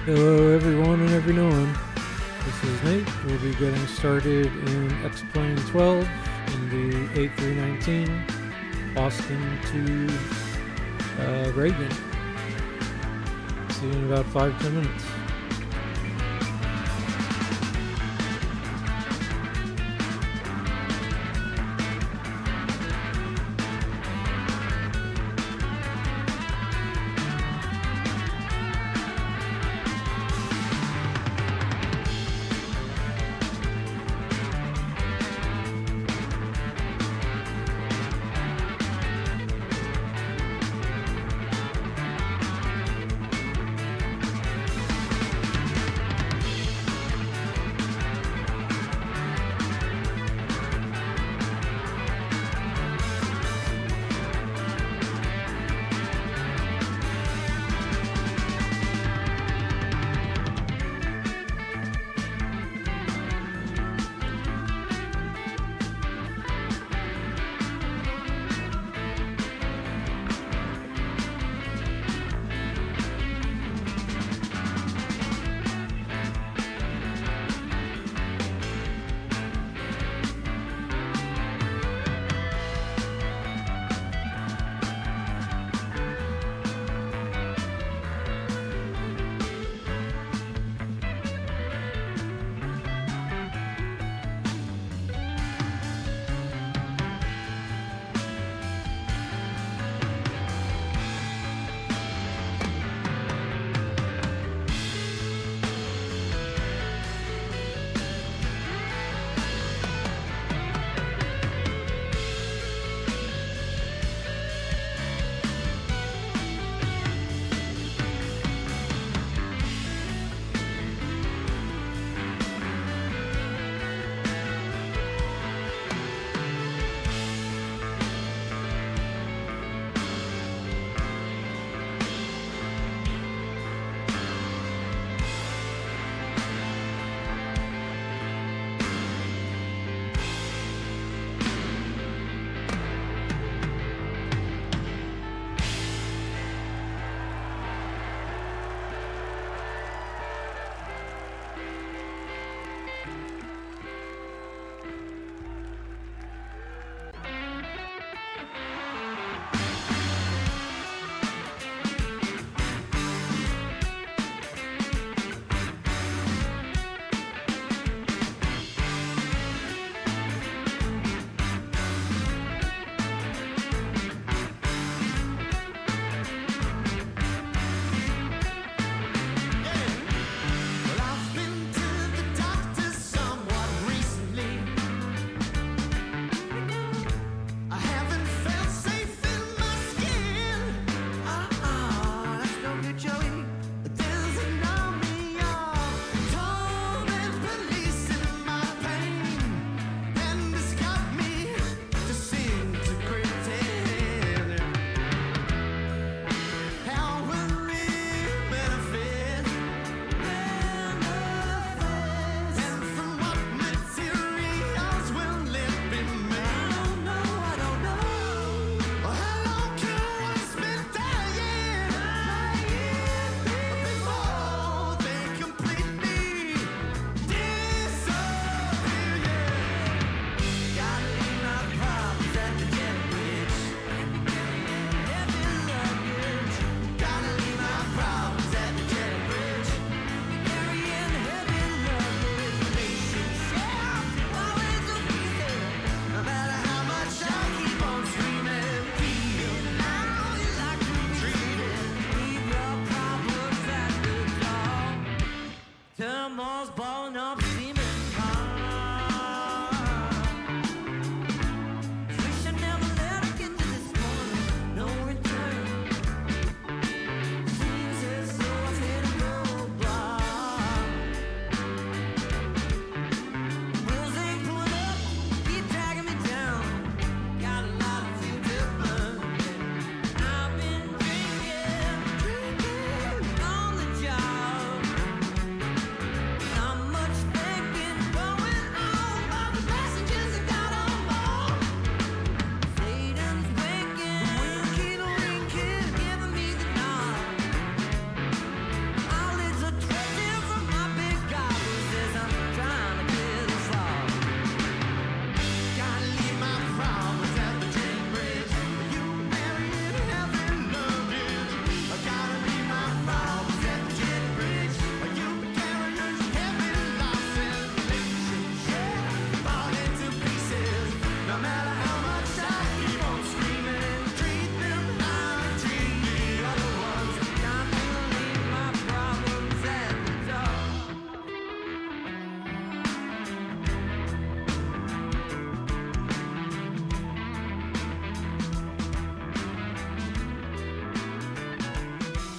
Hello, everyone and every no one. This is Nate. We'll be getting started in XP12 in the A319, Boston to Reagan. See you in about 5-10 minutes.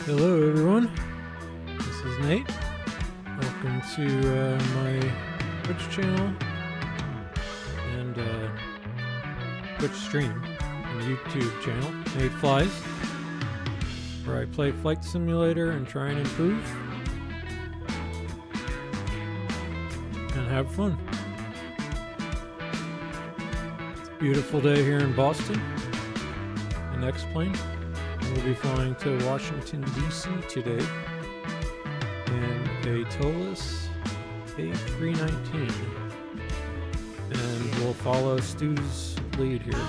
Hello everyone, this is Nate. Welcome to my Twitch channel and Twitch stream and YouTube channel, Nate Flies, where I play Flight Simulator and try and improve and have fun. It's a beautiful day here in Boston, an X-plane. We'll be flying to Washington, D.C. today in a Toliss A319. And we'll follow Stu's lead here.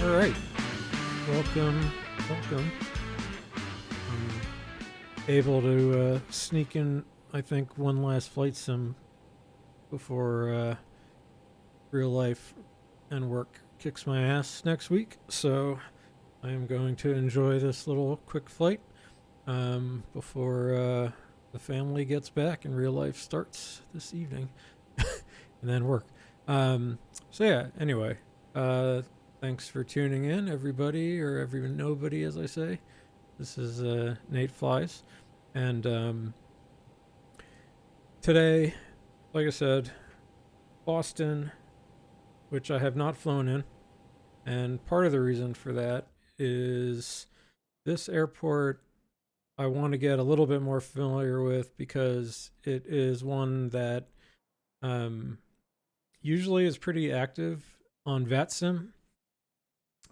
All right, welcome. I'm able to sneak in, I think, one last flight sim before real life and work kicks my ass next week. So I am going to enjoy this little quick flight before the family gets back and real life starts this evening, and then work. So yeah. Anyway. Thanks for tuning in, everybody, or every nobody, as I say. This is Nate Flies, and today, like I said, Boston, which I have not flown in, and part of the reason for that is this airport I want to get a little bit more familiar with because it is one that usually is pretty active on VATSIM,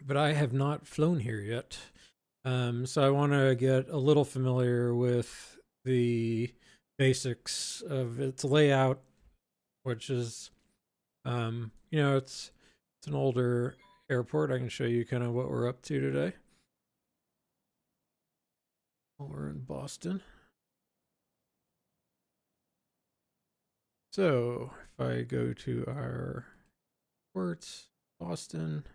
but I have not flown here yet. So I want to get a little familiar with the basics of its layout, which is, it's an older airport. I can show you kind of what we're up to today. We're in Boston. So if I go to our ports, Boston.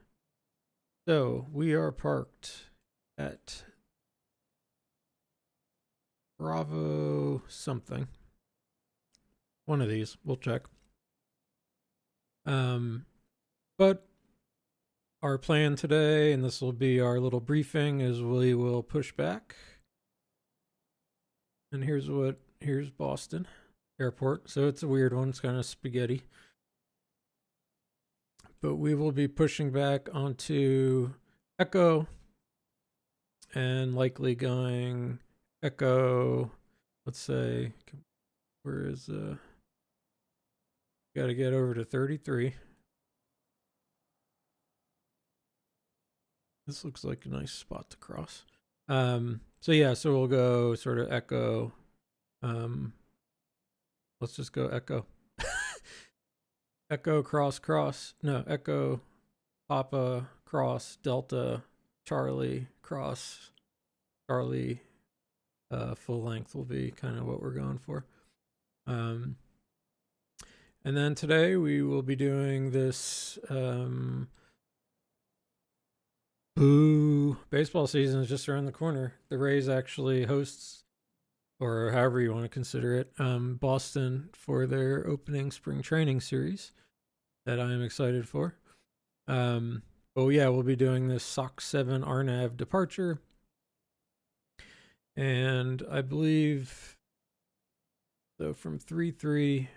So we are parked at Bravo something. One of these, we'll check. But our plan today, and this will be our little briefing, is we will push back. And here's Boston Airport. So it's a weird one, it's kind of spaghetti. But we will be pushing back onto Echo and likely going Echo, let's say, where is, got to get over to 33. This looks like a nice spot to cross. So yeah, so we'll go sort of Echo. Let's just go Echo. Echo cross. No, Echo Papa cross Delta Charlie cross Charlie. Full length will be kind of what we're going for. And then today we will be doing this baseball season is just around the corner. The Rays actually hosts, or however you want to consider it, Boston for their opening spring training series that I am excited for. But yeah, we'll be doing this SOC 7 RNAV departure. And I believe, so from 3-3,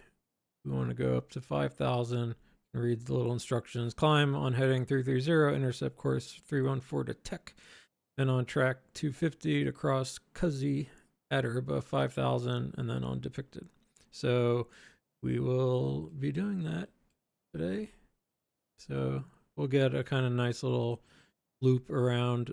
we want to go up to 5,000 and read the little instructions. Climb on heading 330, intercept course 314 to Tech, then on track 250 to cross GIZZ at or above 5,000, and then on depicted. So we will be doing that today. So we'll get a kind of nice little loop around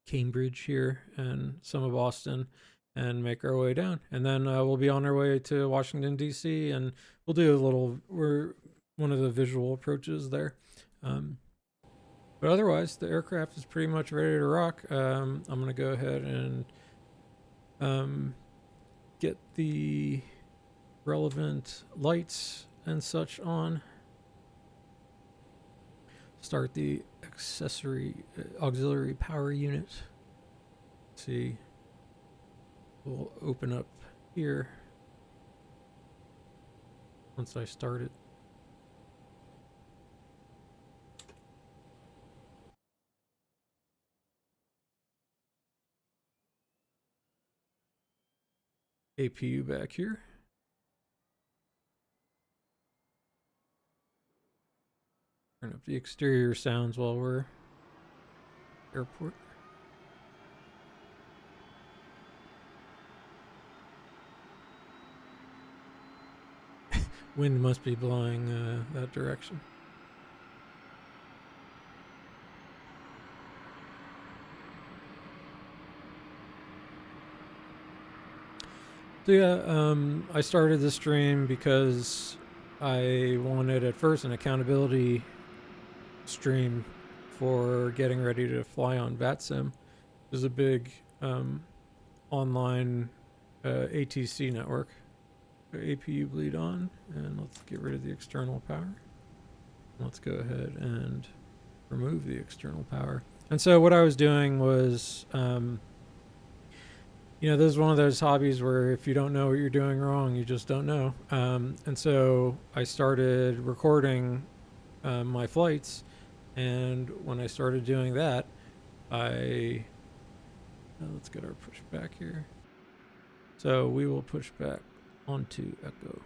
Cambridge here and some of Boston, and make our way down. And then we'll be on our way to Washington, D.C., and we'll do we're one of the visual approaches there. But otherwise, the aircraft is pretty much ready to rock. I'm going to go ahead and get the relevant lights and such on. Start the auxiliary power unit. Let's see. We'll open up here once I start it. APU back here. Turn up the exterior sounds while we're airport. Wind must be blowing that direction. So yeah, I started this stream because I wanted at first an accountability stream for getting ready to fly on VATSIM. There's a big online ATC network. APU bleed on, and let's get rid of the external power. Let's go ahead and remove the external power. And so what I was doing was, you know, this is one of those hobbies where if you don't know what you're doing wrong, you just don't know. And so I started recording my flights, and when I started doing that, let's get our push back here. So we will push back onto Echo.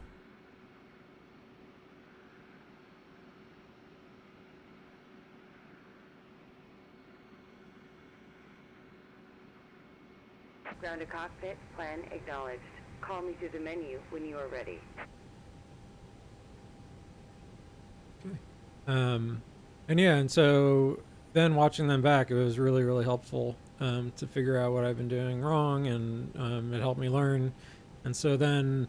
Ground to cockpit, plan acknowledged. Call me through the menu when you are ready. Okay. And yeah, and so then watching them back, it was really, really helpful to figure out what I've been doing wrong, and it helped me learn. And so then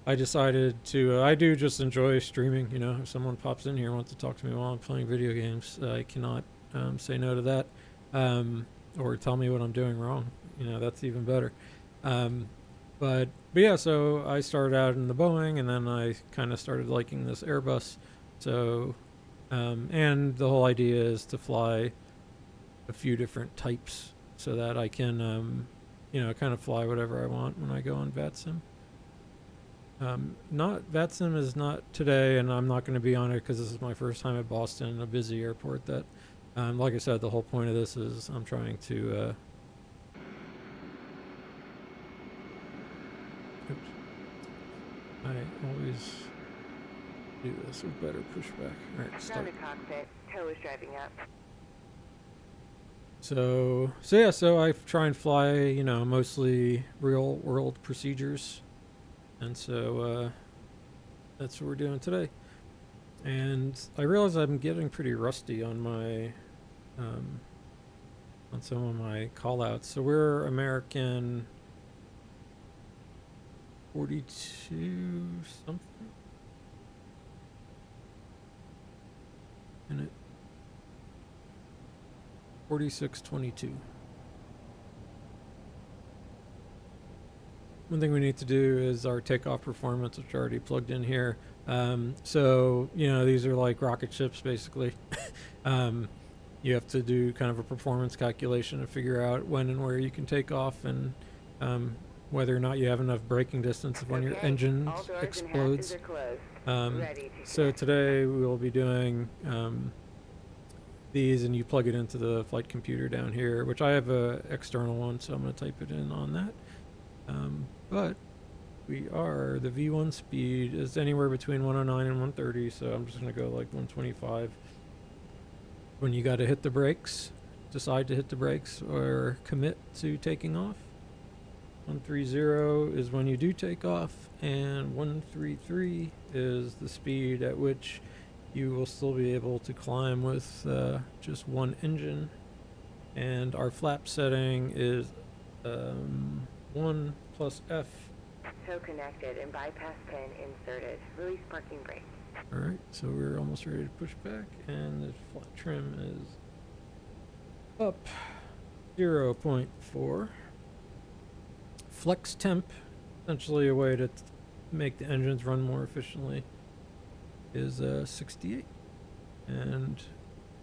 I decided to, I do just enjoy streaming, you know, if someone pops in here and wants to talk to me while I'm playing video games, I cannot say no to that, or tell me what I'm doing wrong, you know, that's even better. But yeah, so I started out in the Boeing, and then I kind of started liking this Airbus. So, and the whole idea is to fly a few different types so that I can, you know, kind of fly whatever I want when I go on VATSIM. VATSIM is not today, and I'm not going to be on it because this is my first time at Boston, a busy airport that, like I said, the whole point of this is I'm trying to, I always do this with better pushback. All right, start. Ground to cockpit, Toliss driving up. So yeah, so I try and fly, you know, mostly real world procedures. And so that's what we're doing today. And I realize I'm getting pretty rusty on my on some of my call outs. So we're American 42 something. And it 4622. One thing we need to do is our takeoff performance, which I already plugged in here. So, you know, these are like rocket ships, basically. You have to do kind of a performance calculation to figure out when and where you can take off, and whether or not you have enough braking distance when your engine explodes. So today we will be doing these, and you plug it into the flight computer down here, which I have a external one, so I'm going to type it in on that. But we are, the V1 speed is anywhere between 109 and 130, so I'm just going to go like 125. When you got to hit the brakes, decide to hit the brakes or commit to taking off. 130 is when you do take off, and 133 is the speed at which you will still be able to climb with just one engine. And our flap setting is 1 plus F. Tow connected and bypass pin inserted. Release parking brake. Alright, so we're almost ready to push back, and the flat trim is up 0.4. Flex temp, essentially a way to make the engines run more efficiently, is 68. And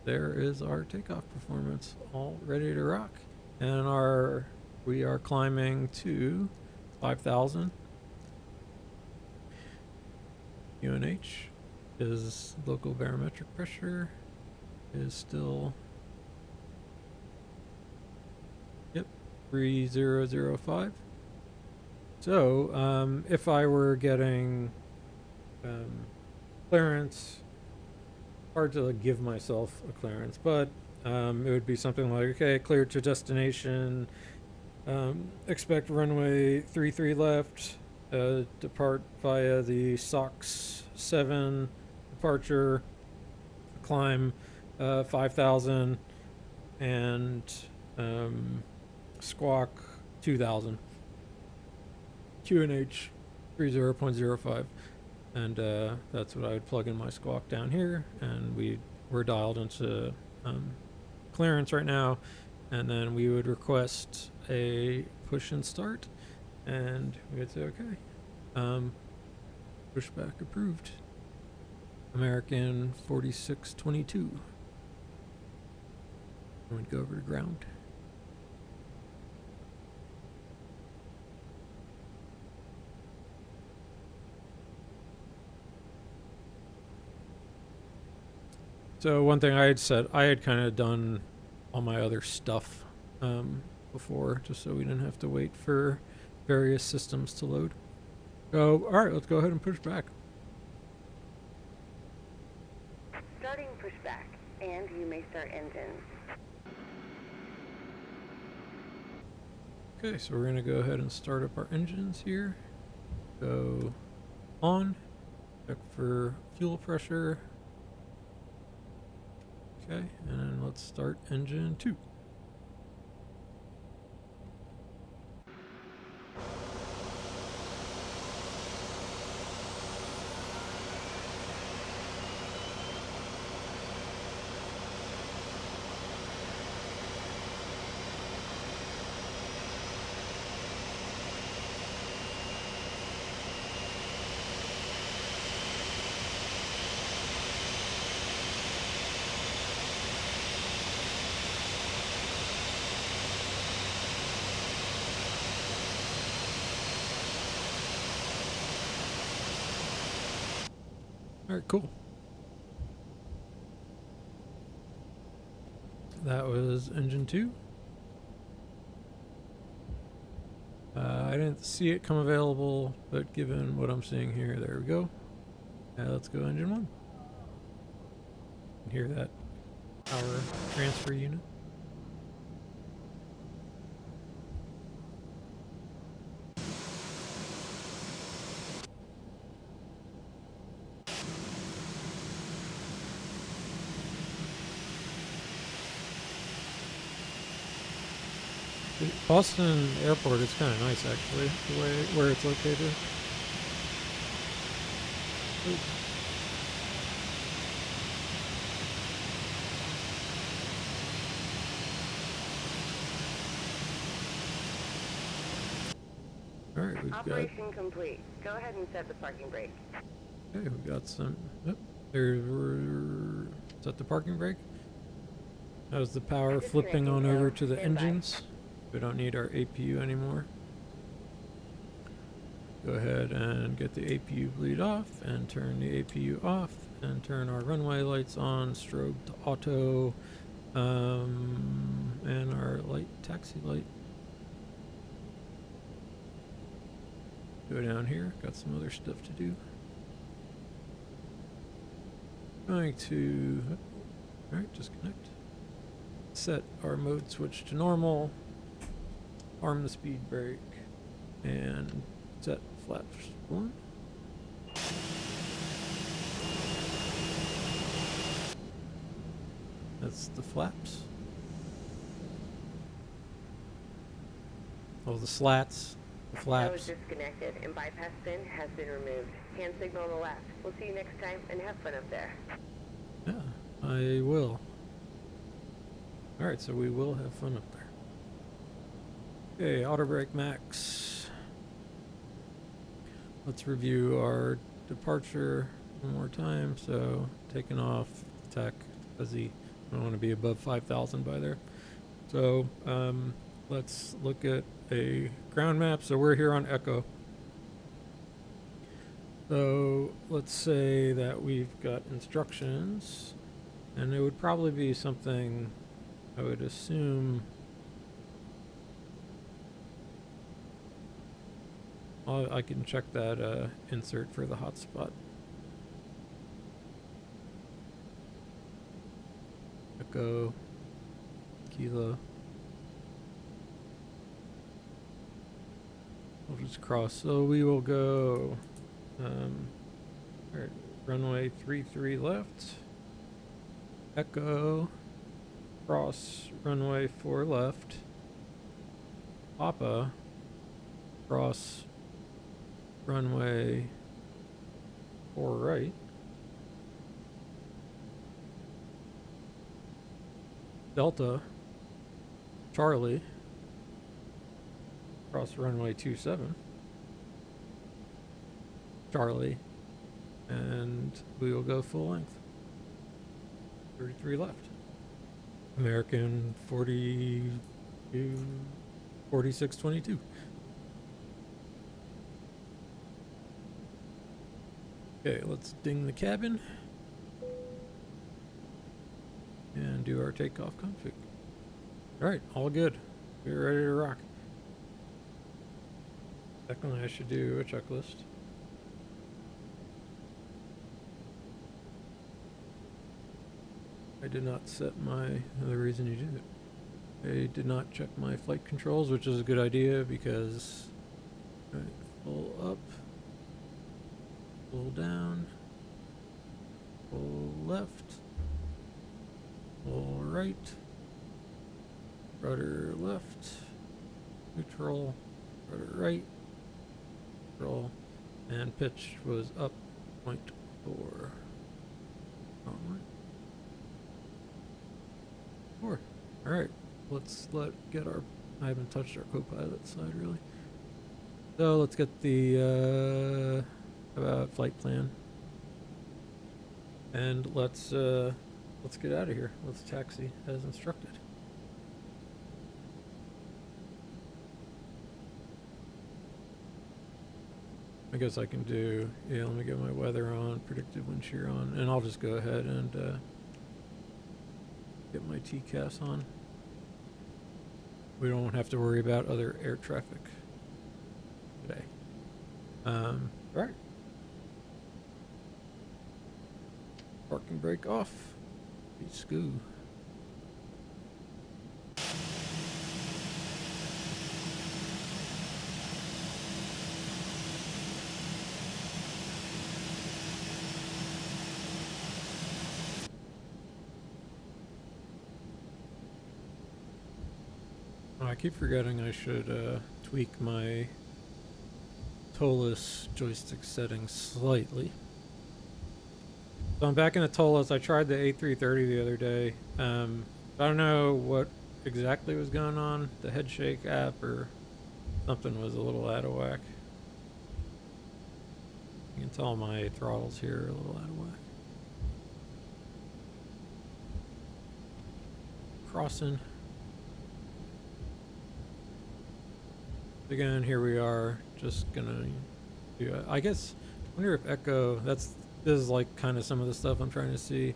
there is our takeoff performance, all ready to rock. And we are climbing to 5,000. UNH is local barometric pressure is still 3005. So if I were getting clearance, hard to give myself a clearance, but it would be something like, okay, cleared to destination, expect runway 33 left, depart via the SOX 7 departure, climb 5,000, and squawk 2,000. QNH 30.05. And that's what I would plug in my squawk down here, and we're dialed into clearance right now, and then we would request a push and start, and we would say okay, pushback approved. American 4622. And we'd go over to ground. So one thing I had said, I had kind of done all my other stuff before, just so we didn't have to wait for various systems to load. So, all right, let's go ahead and push back. Starting pushback, and you may start engines. Okay, so we're going to go ahead and start up our engines here. Go on, check for fuel pressure. Okay, and then let's start engine 2. All right, cool. That was engine 2. I didn't see it come available, but given what I'm seeing here, there we go. Let's go engine 1. You can hear that power transfer unit. Boston Airport is kind of nice, actually, the way where it's located. Ooh. All right, we've Operation complete. Go ahead and set the parking brake. Okay, we got some. Yep, there's set the parking brake. That was the power flipping on over to the engines. We don't need our APU anymore. Go ahead and get the APU bleed off and turn the APU off and turn our runway lights on, strobe to auto, and our light taxi light. Go down here, got some other stuff to do. Going to, alright, disconnect. Set our mode switch to normal. Arm the speed brake and set flaps 1. That's the flaps. the slats, the That was flaps. disconnected and bypass pin has been removed. Hand signal on the left. We'll see you next time and have fun up there. Yeah, I will. Alright, so we will have fun up there. Okay, auto brake max. Let's review our departure one more time. So, taking off tech, fuzzy. I don't want to be above 5,000 by there. So, let's look at a ground map. So we're here on Echo. So let's say that we've got instructions, and it would probably be something, I would assume, I can check that insert for the hotspot. Echo, Kilo. We'll just cross. So we will go, alright, runway 33 left. Echo, cross runway 4 left. Papa, cross runway 4 right. Delta, Charlie, cross runway 27. Charlie, and we will go full length. 33 left. American 4622. Okay, let's ding the cabin and do our takeoff config. Alright, all good. We're ready to rock. Secondly, I should do a checklist. I did not set my, the reason you did it. I did not check my flight controls, which is a good idea because, right, full up, full down, full left, full right, rudder left, neutral, rudder right, roll, and pitch was up 0.4. Onward. 4. Alright, let's get our, I haven't touched our co-pilot side really. So let's get the flight plan. And let's get out of here. Let's taxi as instructed. I guess I can do, yeah, let me get my weather on, predicted wind shear on, and I'll just go ahead and get my TCAS on. We don't have to worry about other air traffic today. Alright. Parking brake off. Be scoo. I keep forgetting I should tweak my Toliss joystick settings slightly. So I'm back in the Toliss. I tried the A330 the other day. I don't know what exactly was going on. The head shake app or something was a little out of whack. You can tell my throttles here are a little out of whack. Crossing. Again, here we are, just gonna do, I guess, I wonder if Echo, this is like kind of some of the stuff I'm trying to see.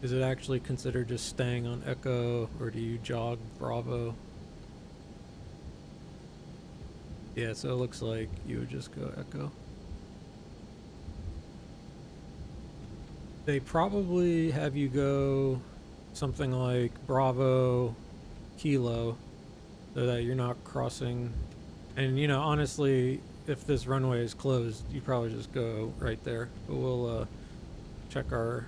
Is it actually considered just staying on Echo, or do you jog Bravo? Yeah, so it looks like you would just go Echo. They probably have you go something like Bravo, Kilo, so that you're not crossing. And you know, honestly, if this runway is closed, you probably just go right there. But we'll check our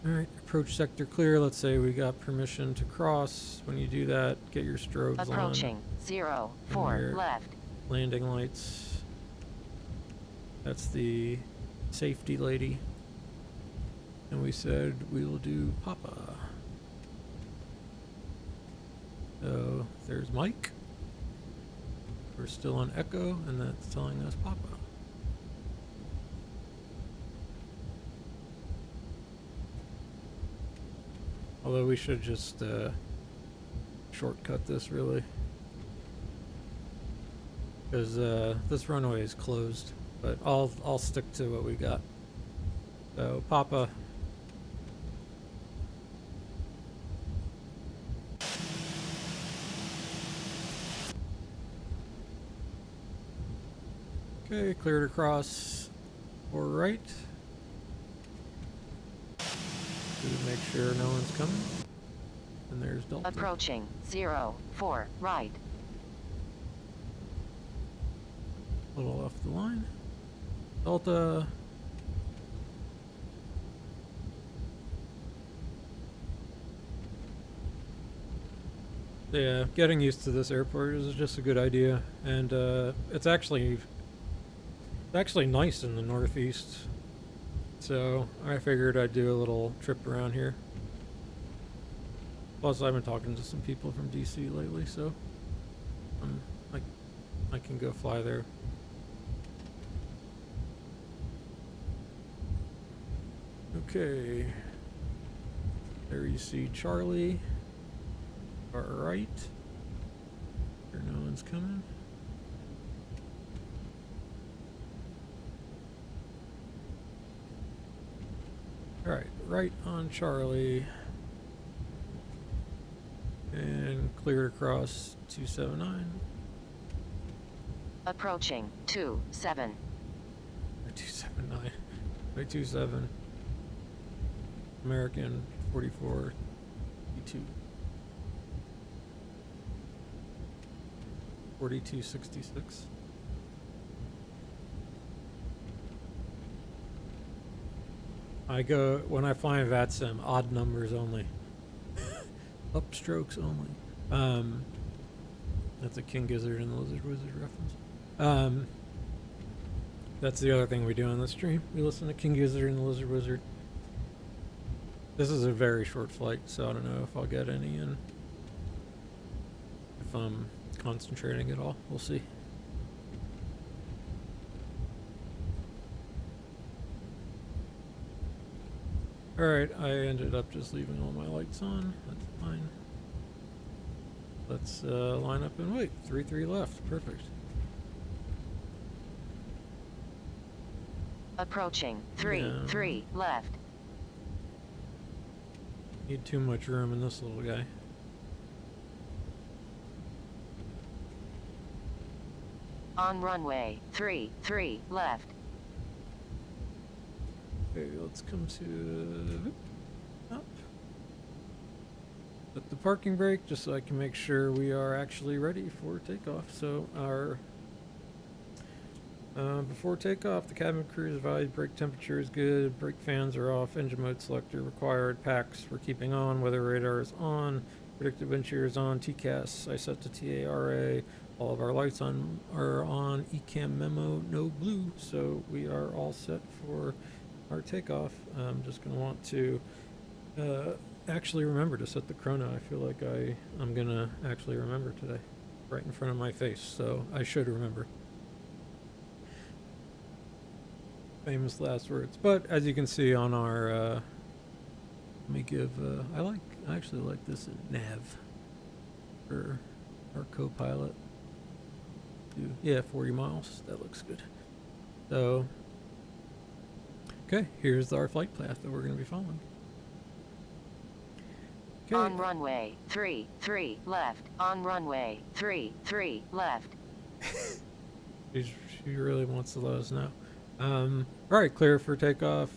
Alright, approach sector clear. Let's say we got permission to cross. When you do that, get your strobes on. Approaching 04 your left. Landing lights. That's the safety lady. And we said we will do Papa. So there's Mike. We're still on Echo, and that's telling us Papa. Although we should just shortcut this really, because this runway is closed. But I'll stick to what we got. So Papa. Okay, cleared across or right. To make sure no one's coming. And there's Delta. Approaching 04 right. A little off the line. Delta. Yeah, getting used to this airport is just a good idea, and it's actually nice in the Northeast. So I figured I'd do a little trip around here. Plus, I've been talking to some people from DC lately, so I can go fly there. Okay. There you see Charlie. Far right. There no one's coming. Alright, right on Charlie. And cleared across 279. Approaching 27. Or 279. Wait, 27. American 44 E2. 4266. I go, when I fly in VATSIM, odd numbers only. Upstrokes only. That's a King Gizzard and the Lizard Wizard reference. That's the other thing we do on the stream. We listen to King Gizzard and the Lizard Wizard. This is a very short flight, so I don't know if I'll get any in. If I'm concentrating at all, we'll see. Alright, I ended up just leaving all my lights on. That's fine. Let's line up and wait. 3-3 left. Perfect. Approaching 3-3 left. Need too much room in this little guy. On runway 3-3 left. Okay, let's come to up. Put the parking brake just so I can make sure we are actually ready for takeoff. So our before takeoff, the cabin crew is advised brake temperature is good, brake fans are off, engine mode selector required, packs we're keeping on, weather radar is on, predictive wind shear is on, TCAS I set to TARA, all of our lights are on, ECAM memo, no blue, so we are all set for our takeoff. I'm just going to want to actually remember to set the chrono. I feel like I'm going to actually remember today, right in front of my face, so I should remember. Famous last words. But as you can see on our let me give I actually like this nav for our co-pilot. Yeah, 40 miles. That looks good. So okay, here's our flight path that we're going to be following. Okay. On runway 3-3 left. On runway 3-3 left. She really wants to let us know. Alright, clear for takeoff.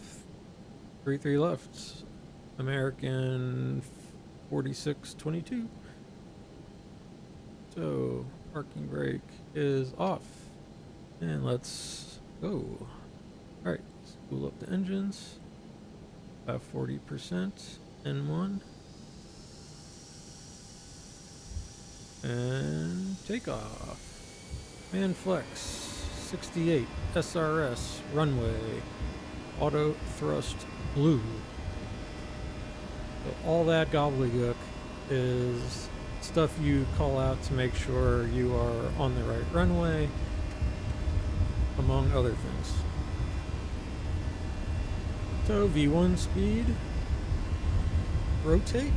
3-3 left. American 4622. So, parking brake is off. And let's go. Alright, spool up the engines. About 40% N1. And takeoff. Man flex 68 SRS runway. Auto thrust blue. So all that gobbledygook is stuff you call out to make sure you are on the right runway, among other things. So V1 speed, rotate,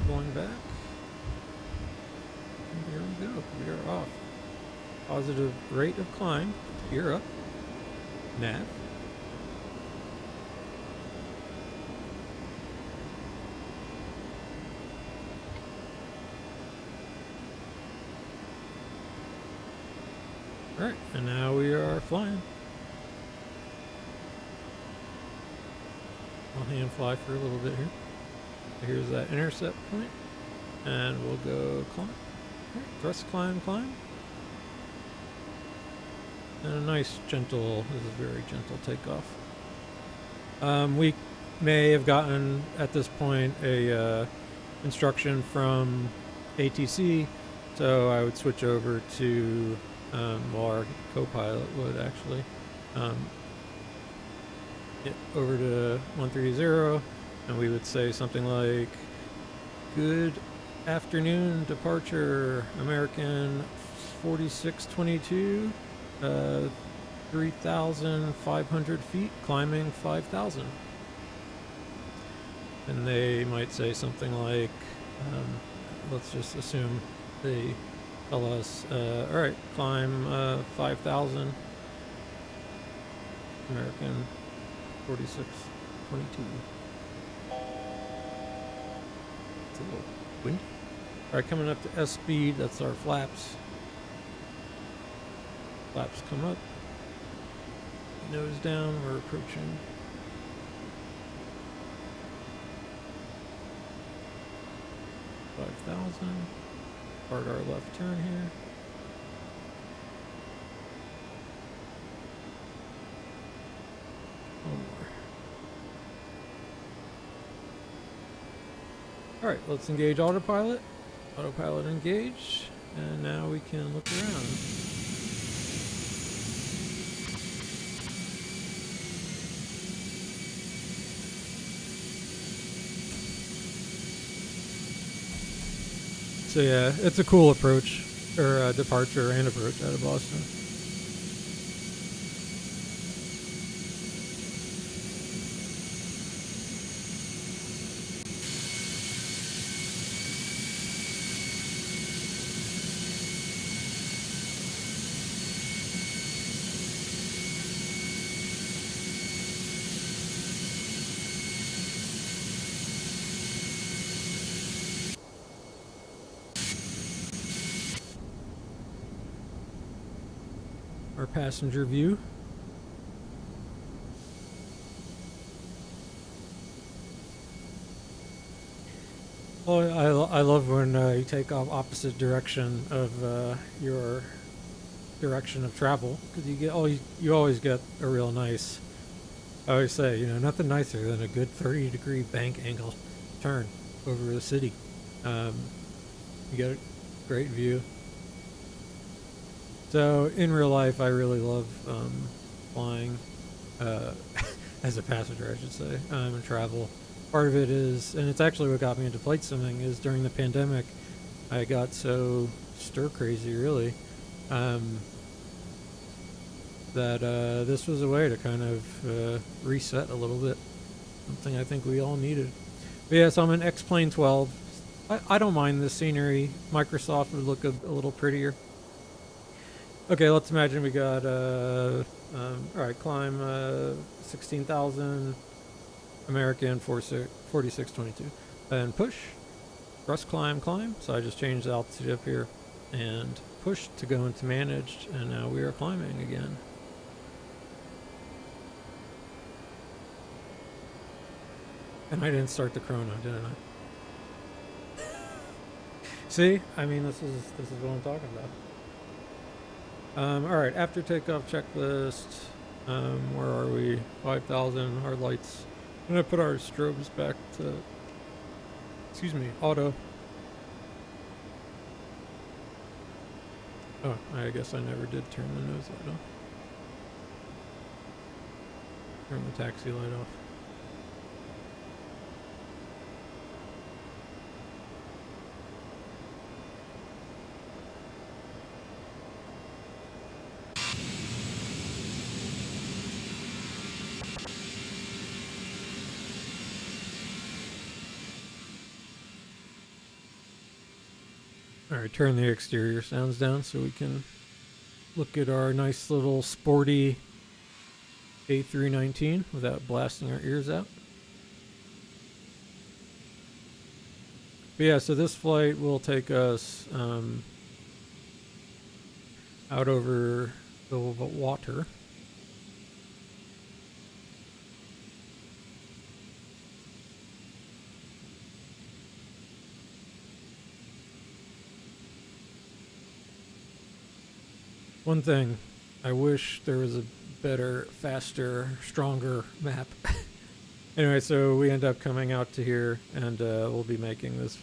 going back. And here we go, we are off. Positive rate of climb, gear up, nav. Alright, and now we are flying. I'll hand fly for a little bit here. Here's that intercept point, and we'll go climb. Right, thrust climb, climb. And a nice gentle, this is very gentle takeoff. We may have gotten at this point a instruction from ATC, so I would switch over to well, our co-pilot would actually get over to 130, and we would say something like, "Good afternoon, departure, American 4622, 3,500 feet, climbing 5,000." And they might say something like, let's just assume they tell us, all right, climb 5,000, American 4622. It's a little windy. All right, coming up to S speed, that's our flaps. Flaps come up, nose down, we're approaching. Start our left turn here. One more. Alright, let's engage autopilot. Autopilot engaged. And now we can look around. So yeah, it's a cool approach, or departure and approach out of Boston. Our passenger view. Oh, I love when you take off opposite direction of your direction of travel, because you always get a real nice. I always say, nothing nicer than a good 30-degree bank angle turn over the city. You get a great view. So in real life, I really love flying as a passenger, I should say, and travel. Part of it is, and it's actually what got me into flight simming, is during the pandemic, I got so stir crazy, really, that this was a way to kind of reset a little bit. Something I think we all needed. But yeah, so I'm an XP12. I don't mind the scenery. Microsoft would look a little prettier. Okay, let's imagine we got, alright, climb 16,000, American 4622, and push, thrust climb, climb. So I just changed the altitude up here, and push to go into managed, and now we are climbing again. And I didn't start the chrono, didn't I? See, I mean, this is what I'm talking about. Alright, after takeoff checklist, where are we? 5,000, hard lights I'm gonna put our strobes back to, excuse me, auto. Oh, I guess I never did turn the nose light off. Turn the taxi light off. Alright, turn the exterior sounds down so we can look at our nice little sporty A319 without blasting our ears out. But yeah, so this flight will take us out over the water. One thing, I wish there was a better, faster, stronger map. Anyway, so we end up coming out to here, and we'll be making this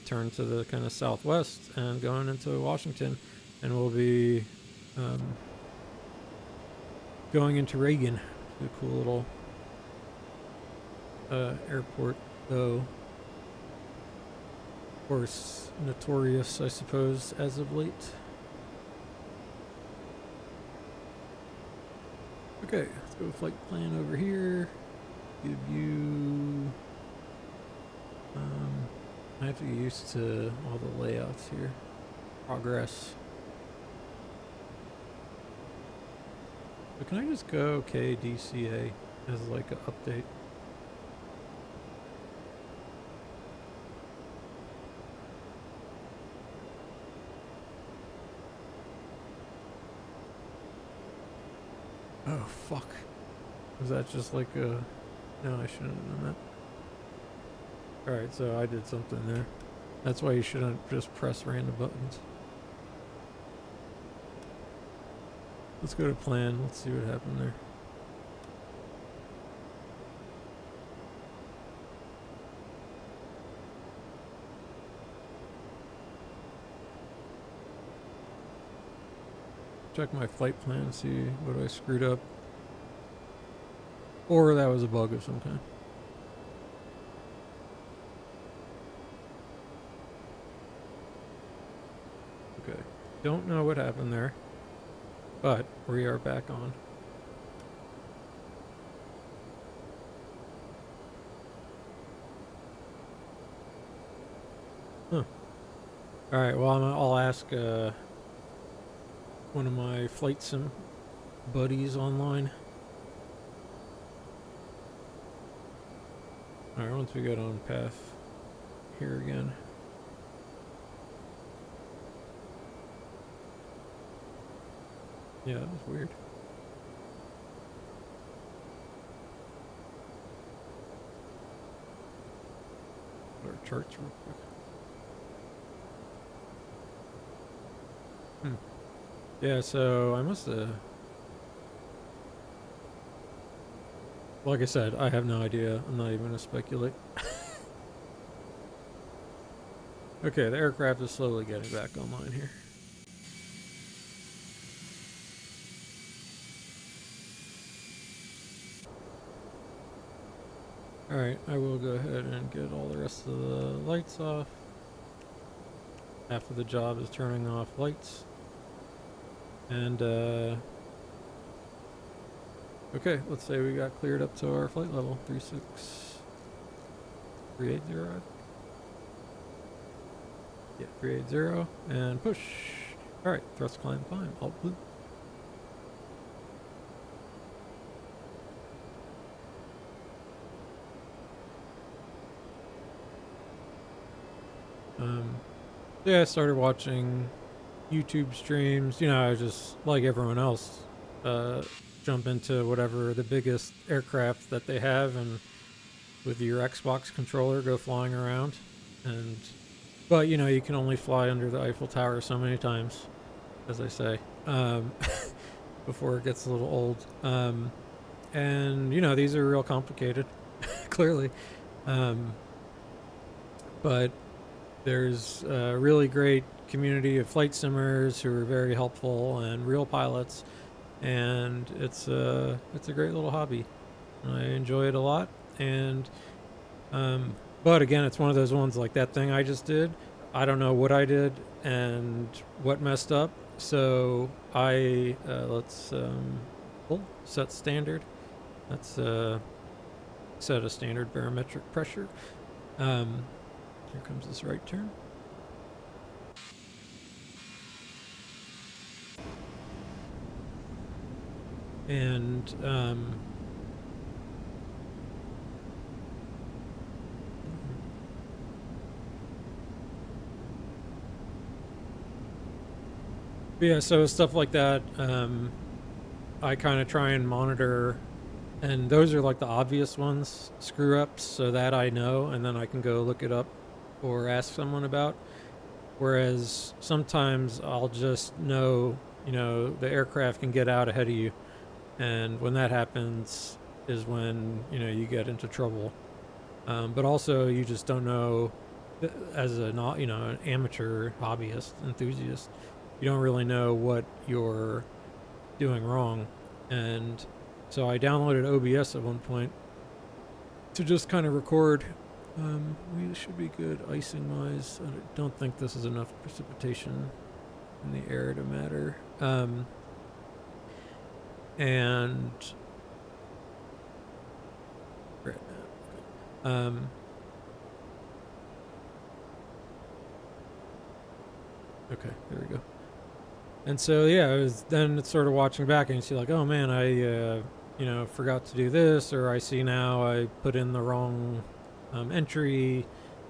turn to the kind of southwest and going into Washington, and we'll be going into Reagan, a cool little airport, though. Of course, notorious, I suppose, as of late. Okay, let's go flight plan over here. Give you... I have to get used to all the layouts here. Progress. But can I just go KDCA as like an update? Oh, fuck. Was that just like a... No, I shouldn't have done that. Alright, so I did something there. That's why you shouldn't just press random buttons. Let's go to plan. Let's see what happened there. Check my flight plan, see what I screwed up. Or that was a bug of some kind. Okay. Don't know what happened there. But we are back on. Huh. Alright, well I'll ask one of my flightsim buddies online. Alright, once we get on path here again. Yeah, that was weird. Our charts real quick. Yeah, so I must have... Like I said, I have no idea. I'm not even going to speculate. Okay, the aircraft is slowly getting back online here. Alright, I will go ahead and get all the rest of the lights off. Half of the job is turning off lights. And, okay, let's say we got cleared up to our flight level, 36380. Yeah, 380, and push. Alright, thrust climb, alt blue. Yeah, I started watching YouTube streams. You know, I was just, like everyone else, jump into whatever the biggest aircraft that they have, and with your Xbox controller go flying around. And but you know, you can only fly under the Eiffel Tower so many times, as I say, before it gets a little old. And you know, these are real complicated. clearly. But there's a really great community of flight simmers who are very helpful and real pilots, and it's a great little hobby. I enjoy it a lot, and but again, it's one of those ones like that thing I just did. I don't know what I did and what messed up, so I let's set standard. Let's set a standard barometric pressure. Here comes this right turn. And yeah, so stuff like that, I kind of try and monitor, and those are like the obvious ones, screw ups, so that I know, and then I can go look it up or ask someone about. Whereas sometimes I'll just know, the aircraft can get out ahead of you, and when that happens is when you get into trouble. But also you just don't know, as an amateur hobbyist enthusiast, you don't really know what you're doing wrong. And so I downloaded OBS at one point to just kind of record. We should be good icing wise. I don't think this is enough precipitation in the air to matter. And okay, there we go. And so then it's sort of watching back and you see like, oh man, I forgot to do this, or I see now I put in the wrong entry.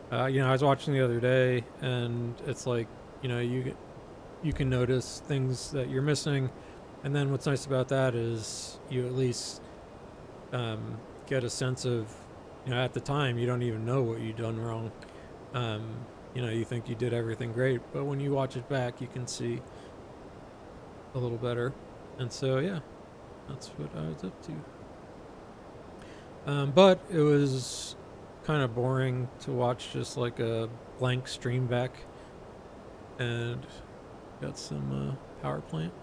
I was watching the other day, and it's like, you can notice things that you're missing, and then what's nice about that is you at least get a sense of, at the time you don't even know what you've done wrong. You think you did everything great, but when you watch it back, you can see a little better. And so that's what I was up to. But it was kind of boring to watch just like a blank stream back, and got some power plant.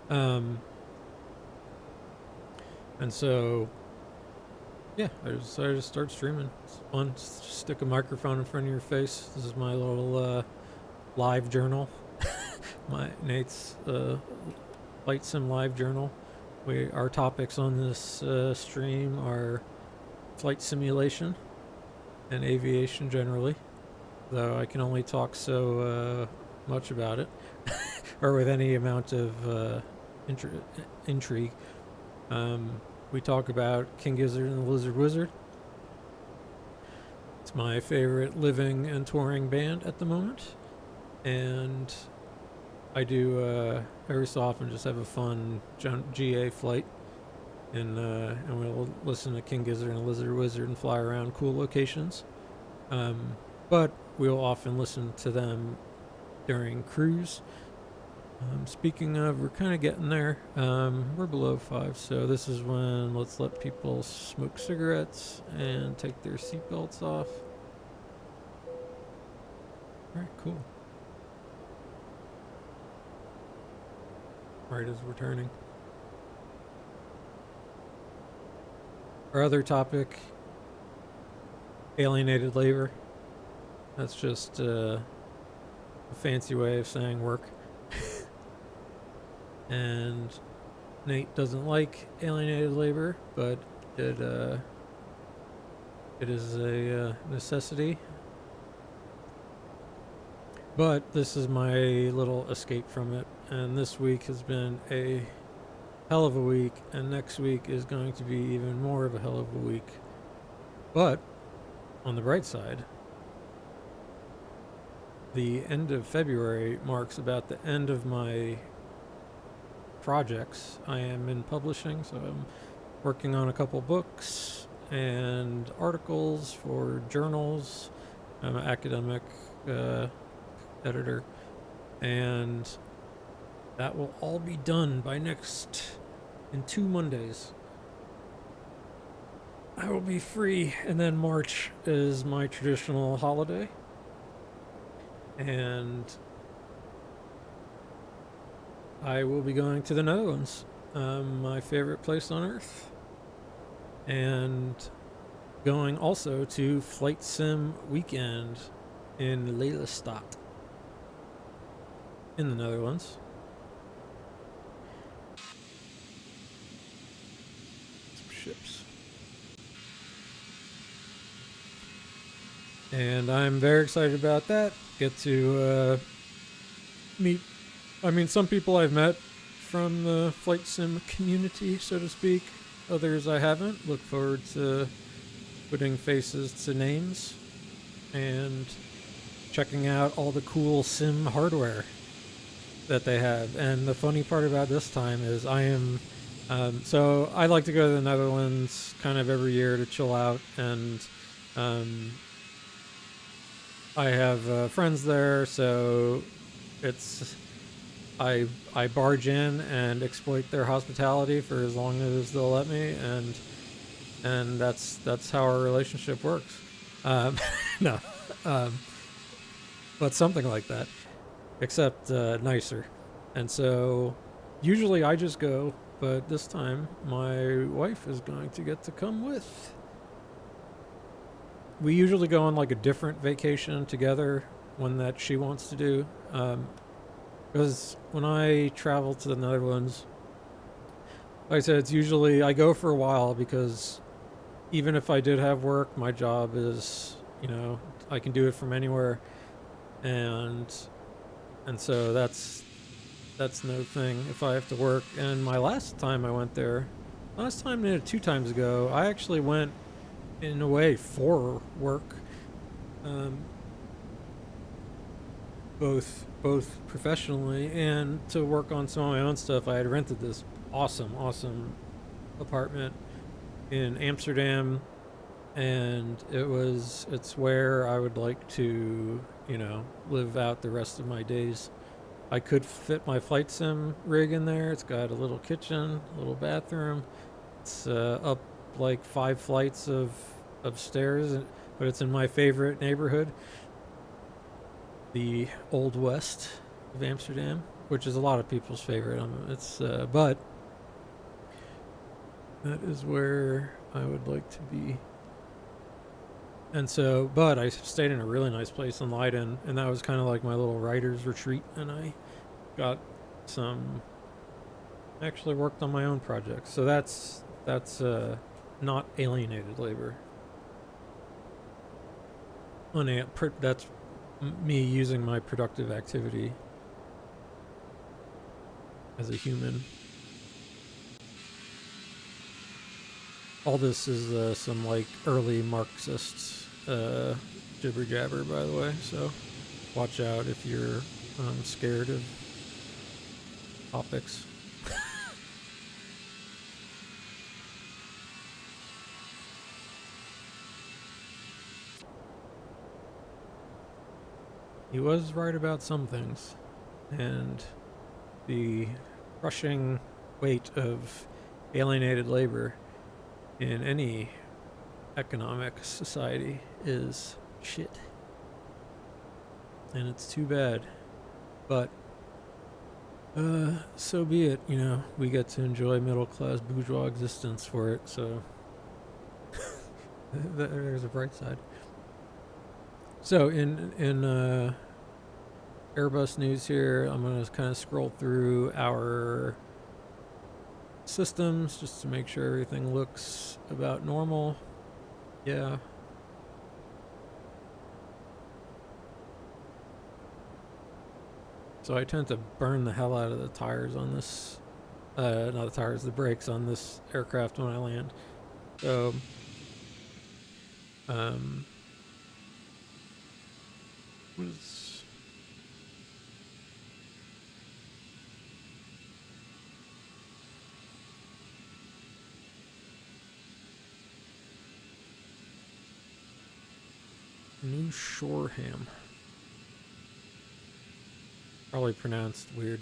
And so I just start streaming. It's fun. Just stick a microphone in front of your face. This is my little live journal. Nate's flightsim live journal. Our topics on this stream are flight simulation and aviation generally, though I can only talk so much about it, or with any amount of intrigue. We talk about King Gizzard and the Lizard Wizard. It's my favorite living and touring band at the moment, and I do every so often just have a fun GA flight, and we'll listen to King Gizzard and the Lizard Wizard and fly around cool locations. But we'll often listen to them during cruise. Speaking of, we're kind of getting there. We're below 5, so this is when let's let people smoke cigarettes and take their seatbelts off. Alright, cool. Right as we're turning. Our other topic, alienated labor. That's just a fancy way of saying work. And Nate doesn't like alienated labor, but it is a necessity. But this is my little escape from it, and this week has been a hell of a week, and next week is going to be even more of a hell of a week. But on the bright side, the end of February marks about the end of my projects. I am in publishing, so I'm working on a couple books and articles for journals. I'm an academic editor, and that will all be done by in 2 Mondays. I will be free, and then March is my traditional holiday. And I will be going to the Netherlands, my favorite place on earth. And going also to Flight Sim Weekend in Lelystad in the Netherlands. Some ships. And I'm very excited about that. Get to meet, I mean, some people I've met from the Flight Sim community, so to speak. Others I haven't. Look forward to putting faces to names and checking out all the cool sim hardware that they have. And the funny part about this time is I am so I like to go to the Netherlands kind of every year to chill out, and I have friends there, so it's I barge in and exploit their hospitality for as long as they'll let me, and that's how our relationship works. No, but something like that, except nicer. And so usually I just go, but this time my wife is going to get to come with. We usually go on like a different vacation together, one that she wants to do. Because when I travel to the Netherlands, like I said, it's usually I go for a while, because even if I did have work, my job is, I can do it from anywhere, and so that's no thing if I have to work. And my last time I went there, two times ago, I actually went in a way for work, both professionally and to work on some of my own stuff. I had rented this awesome apartment in Amsterdam, and it's where I would like to, live out the rest of my days. I could fit my flight sim rig in there. It's got a little kitchen, a little bathroom. It's up like 5 flights of stairs, but it's in my favorite neighborhood, the Old West of Amsterdam, which is a lot of people's favorite. But that is where I would like to be. And so, but I stayed in a really nice place in Leiden, and that was kind of like my little writer's retreat, and I got actually worked on my own projects. So that's not alienated labor. That's me using my productive activity as a human. All this is some like early Marxist jibber jabber, by the way, so watch out if you're scared of topics. He was right about some things, and the crushing weight of alienated labor in any economic society is shit. And it's too bad. But so be it, we get to enjoy middle class bourgeois existence for it, so there's a bright side. So in Airbus news here, I'm going to kind of scroll through our systems just to make sure everything looks about normal. Yeah. So I tend to burn the hell out of the tires on this, not the tires, the brakes on this aircraft when I land. So, was New Shoreham. Probably pronounced weird.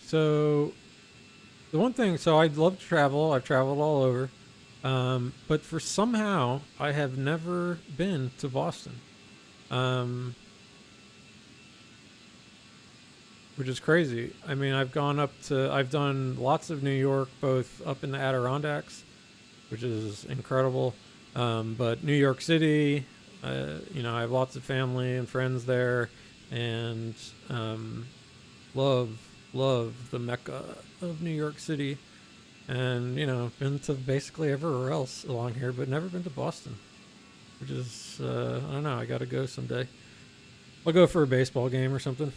So the one thing, so I love to travel. I've traveled all over. But for somehow I have never been to Boston. Which is crazy. I mean, I've done lots of New York, both up in the Adirondacks, which is incredible. But New York City, I have lots of family and friends there, and love the Mecca of New York City. And, been to basically everywhere else along here, but never been to Boston, which is, I don't know, I got to go someday. I'll go for a baseball game or something.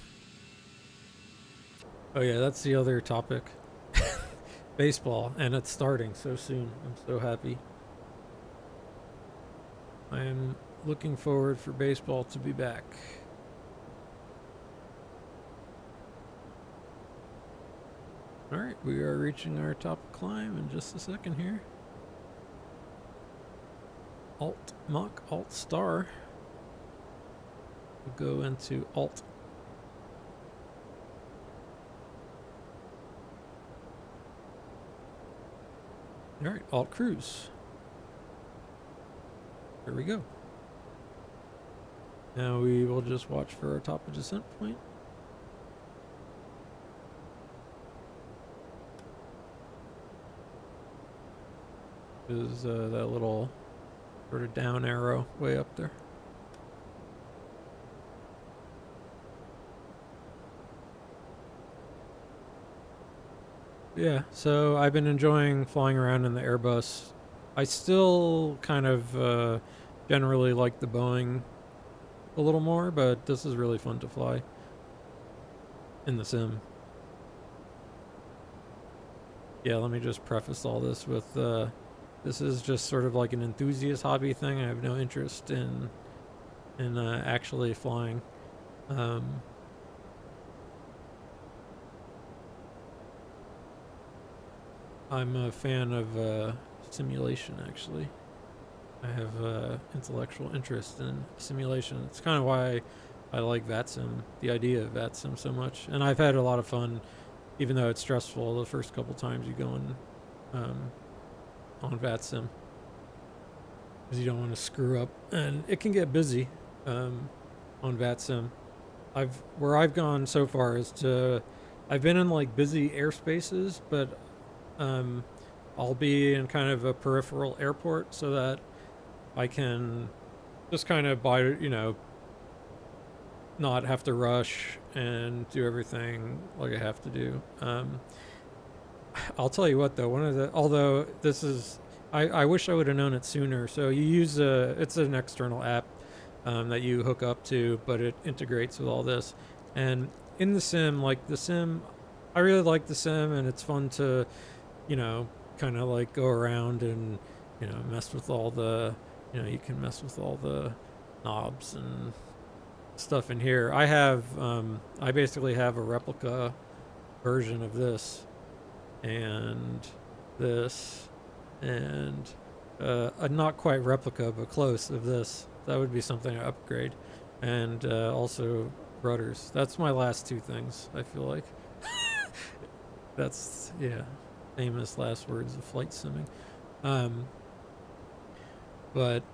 Oh yeah, that's the other topic. Baseball, and it's starting so soon. I'm so happy. I am looking forward for baseball to be back. Alright, we are reaching our top climb in just a second here. Mach Alt Star. We'll go into Alt. Alright, Alt Cruise. There we go. Now we will just watch for our top of descent point. Is that little sort of down arrow way up there. Yeah, so I've been enjoying flying around in the Airbus. I still kind of generally like the Boeing a little more, but this is really fun to fly in the sim. Yeah, let me just preface all this with this is just sort of like an enthusiast hobby thing. I have no interest in actually flying. I'm a fan of simulation, actually. I have intellectual interest in simulation. It's kind of why I like VATSIM, the idea of VATSIM so much. And I've had a lot of fun, even though it's stressful the first couple times you go in on VATSIM, because you don't want to screw up. And it can get busy on VATSIM. Where I've gone so far is I've been in like busy airspaces, but I'll be in kind of a peripheral airport so that I can just kind of not have to rush and do everything like I have to do. I'll tell you what though, although this is, I wish I would have known it sooner. So you use it's an external app that you hook up to, but it integrates with all this. And in the sim, I really like the sim, and it's fun to, kind of like go around and, mess with all the, you can mess with all the knobs and stuff in here. I basically have a replica version of this and this and a not quite replica but close of this. That would be something I upgrade. And also rudders. That's my last two things, I feel like. That's, yeah, famous last words of flight simming. But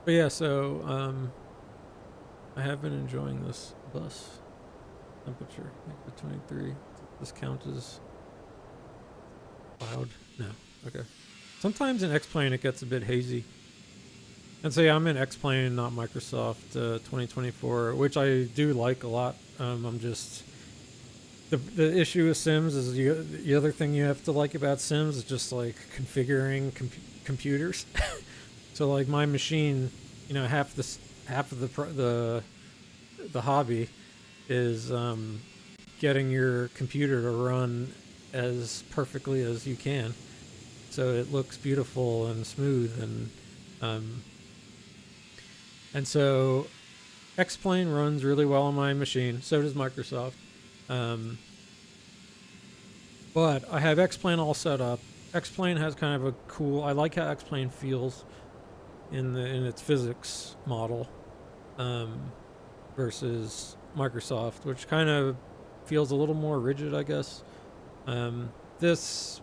yeah, so I have been enjoying this bus temperature. I think the 23. This count as cloud? No. Okay. Sometimes in X-Plane it gets a bit hazy. And so yeah, I'm in X-Plane, not Microsoft 2024, which I do like a lot. I'm just... The issue with Sims is the other thing you have to like about Sims is just like configuring computers. So like my machine, half of the hobby is getting your computer to run as perfectly as you can, so it looks beautiful and smooth, and so X-Plane runs really well on my machine. So does Microsoft. But I have X-Plane all set up. X-Plane has kind of a cool... I like how X-Plane feels in its physics model. versus Microsoft, which kind of feels a little more rigid, I guess. This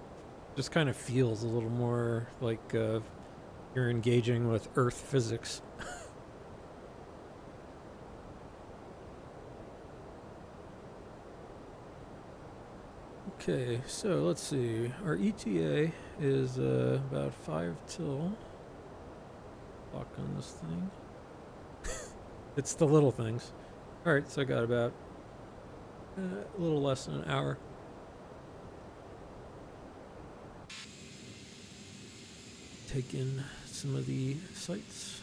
just kind of feels a little more like you're engaging with Earth physics. Okay, so let's see. Our ETA is about 5 till. Clock on this thing. It's the little things. Alright, so I got about a little less than an hour. Take in some of the sights.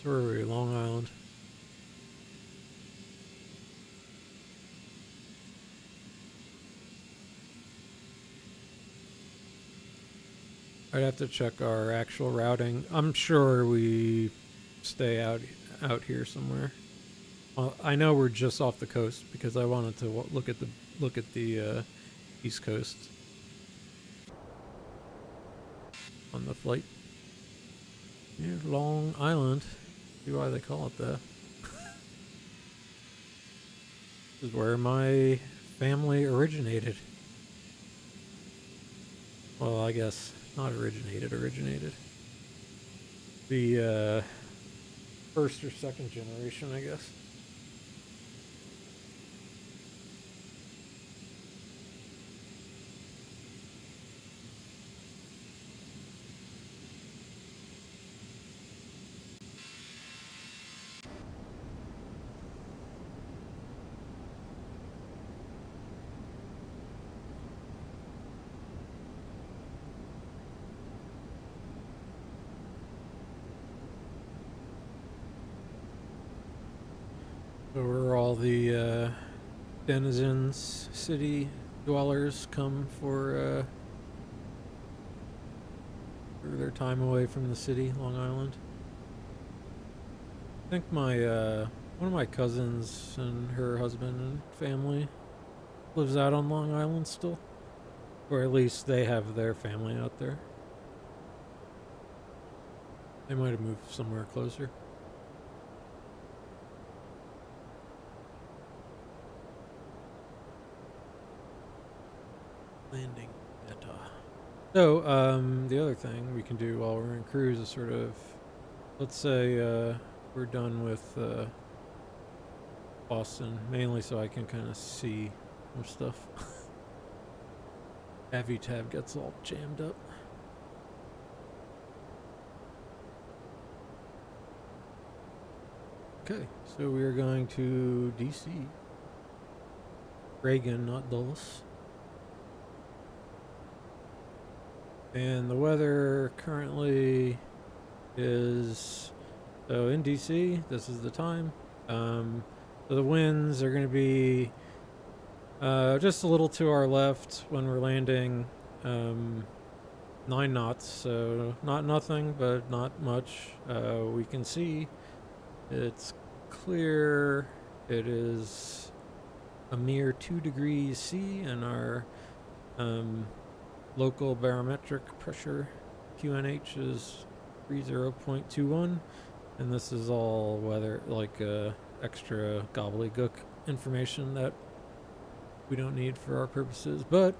So where are we? Long Island. I'd have to check our actual routing. I'm sure we stay out here somewhere. Well, I know we're just off the coast because I wanted to look at the East Coast on the flight. Here's Long Island. See why they call it that. This is where my family originated. Well, I guess not originated. The first or second generation, I guess. So where all the denizens, city dwellers come for their time away from the city, Long Island. I think my one of my cousins and her husband and family lives out on Long Island still, or at least they have their family out there. They might have moved somewhere closer. Landing data. So, the other thing we can do while we're in cruise is sort of, let's say, we're done with Boston, mainly so I can kind of see some stuff. AviTab gets all jammed up. Okay, so we are going to DC. Reagan, not Dulles. And the weather currently is, so in DC, this is the time. So the winds are going to be just a little to our left when we're landing, 9 knots. So not nothing, but not much. We can see it's clear. It is a mere 2 degrees C, and our local barometric pressure QNH is 30.21, and this is all weather, like extra gobbledygook information that we don't need for our purposes. But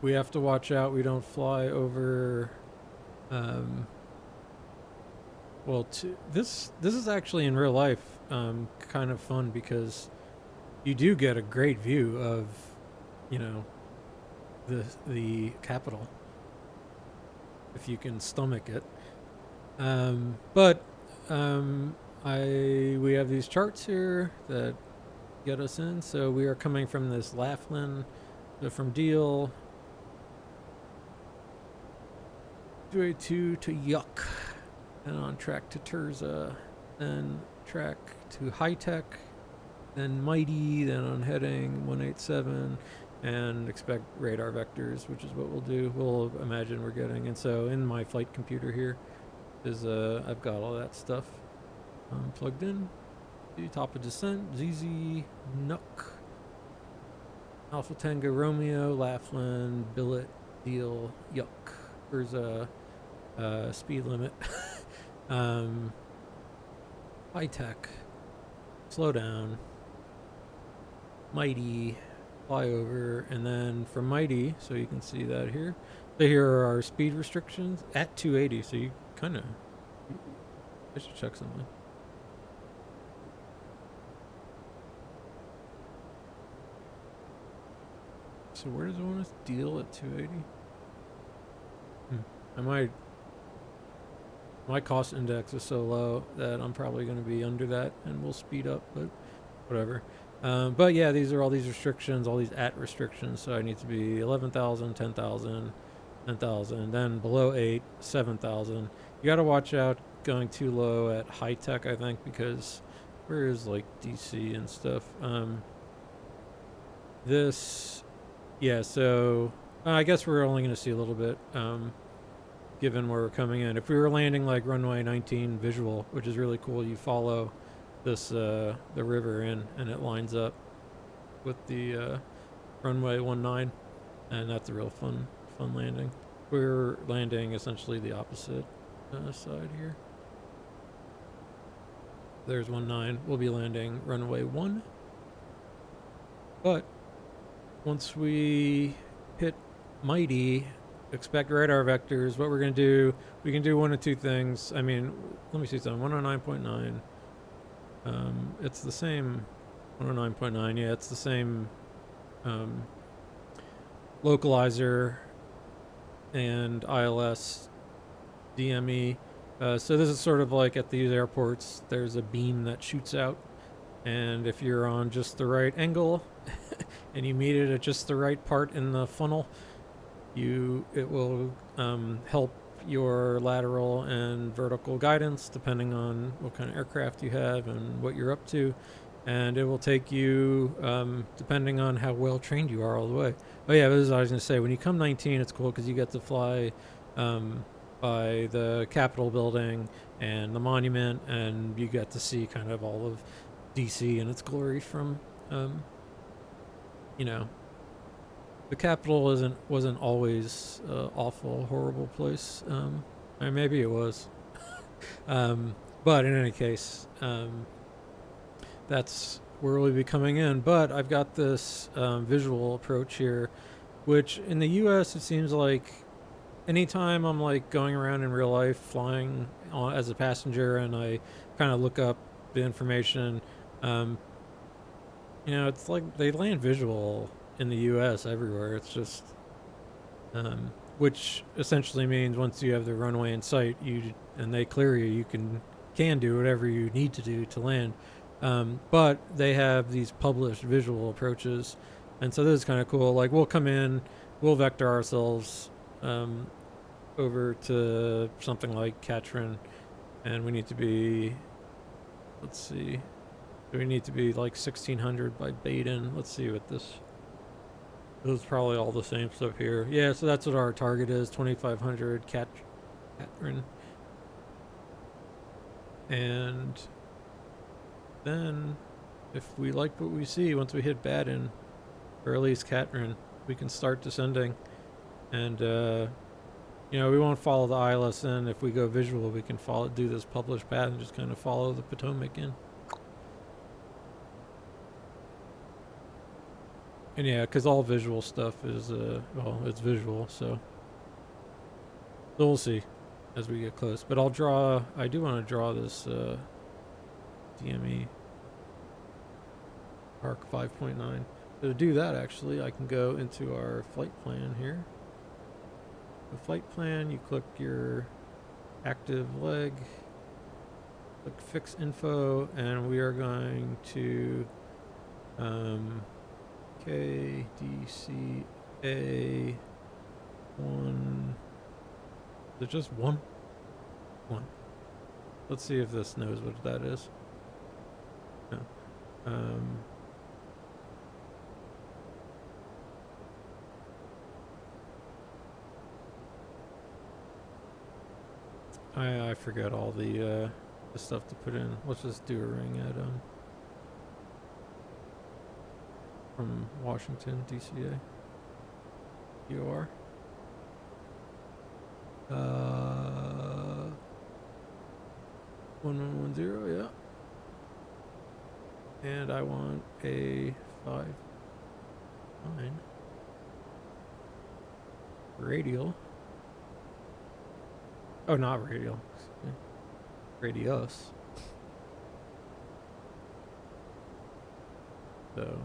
we have to watch out we don't fly over this is actually in real life kind of fun, because you do get a great view of, you know, the capital if you can stomach it. We have these charts here that get us in. So we are coming from this Laughlin, so from Deal 282 to Yuck, and on track to Terza, then track to High Tech, then Mighty, then on heading 187, and expect radar vectors, which is what we'll do. We'll imagine we're getting. And so in my flight computer here is I've got all that stuff plugged in. The top of descent, ZZ, Nuck, Alpha Tango Romeo, Laughlin, Billet, Deal, Yuck, there's a speed limit. High tech, slow down, mighty, flyover, and then from mighty, so you can see that here. So here are our speed restrictions at 280. So you kind of, I should check something. So where does it want us to deal at 280? I might. My cost index is so low that I'm probably going to be under that, and we'll speed up, but whatever. But yeah, these are all these restrictions, all these at restrictions. So I need to be 11,000, 10,000, 10,000, then below 8, 7,000. You got to watch out going too low at high tech, I think, because where is like DC and stuff? Yeah, so I guess we're only going to see a little bit. Given where we're coming in. If we were landing like runway 19 visual, which is really cool, you follow this the river in and it lines up with the runway 19, and that's a real fun landing. We're landing essentially the opposite side here. There's 19. We'll be landing runway 1. But once we hit mighty, expect radar vectors. What we're going to do, we can do one of two things. I mean, let me see something. 109.9. It's the same. 109.9. Yeah, it's the same localizer and ILS DME. So this is sort of like at these airports, there's a beam that shoots out. And if you're on just the right angle and you meet it at just the right part in the funnel, it will help your lateral and vertical guidance depending on what kind of aircraft you have and what you're up to, and it will take you depending on how well trained you are all the way. Oh yeah, this is what I was going to say. When you come 19, it's cool because you get to fly by the Capitol building and the monument, and you get to see kind of all of DC in its glory from the Capitol wasn't always awful, horrible place. Or maybe it was. But in any case, that's where we'll be coming in. But I've got this visual approach here, which in the U.S. it seems like anytime I'm like going around in real life flying as a passenger and I kind of look up the information, it's like they land visual in the U.S. everywhere. It's just, which essentially means once you have the runway in sight, and they clear you, you can do whatever you need to do to land. But they have these published visual approaches, and so this is kind of cool. Like we'll come in, we'll vector ourselves over to something like Katrin, and we need to be, let's see, we need to be like 1600 by Baden. Let's see what this is. Probably all the same stuff here. Yeah, so that's what our target is, 2500 Katrin. And then if we like what we see once we hit Baden, or at least Katrin, we can start descending. And we won't follow the ILS in. If we go visual, we can do this published path and just kind of follow the Potomac in. And yeah, because all visual stuff is, it's visual, so we'll see as we get close. But I do want to draw this DME Arc 5.9. So to do that, actually, I can go into our flight plan here. The flight plan, you click your active leg, click fix info, and we are going to KDCA 1. Is it just 1? 1. Let's see if this knows what that is. No. I forget all the stuff to put in. Let's just do a ring at from Washington, DCA. UR. 1110, yeah. And I want a 5-9 radial. Oh, not radial. Excuse me. Radius. So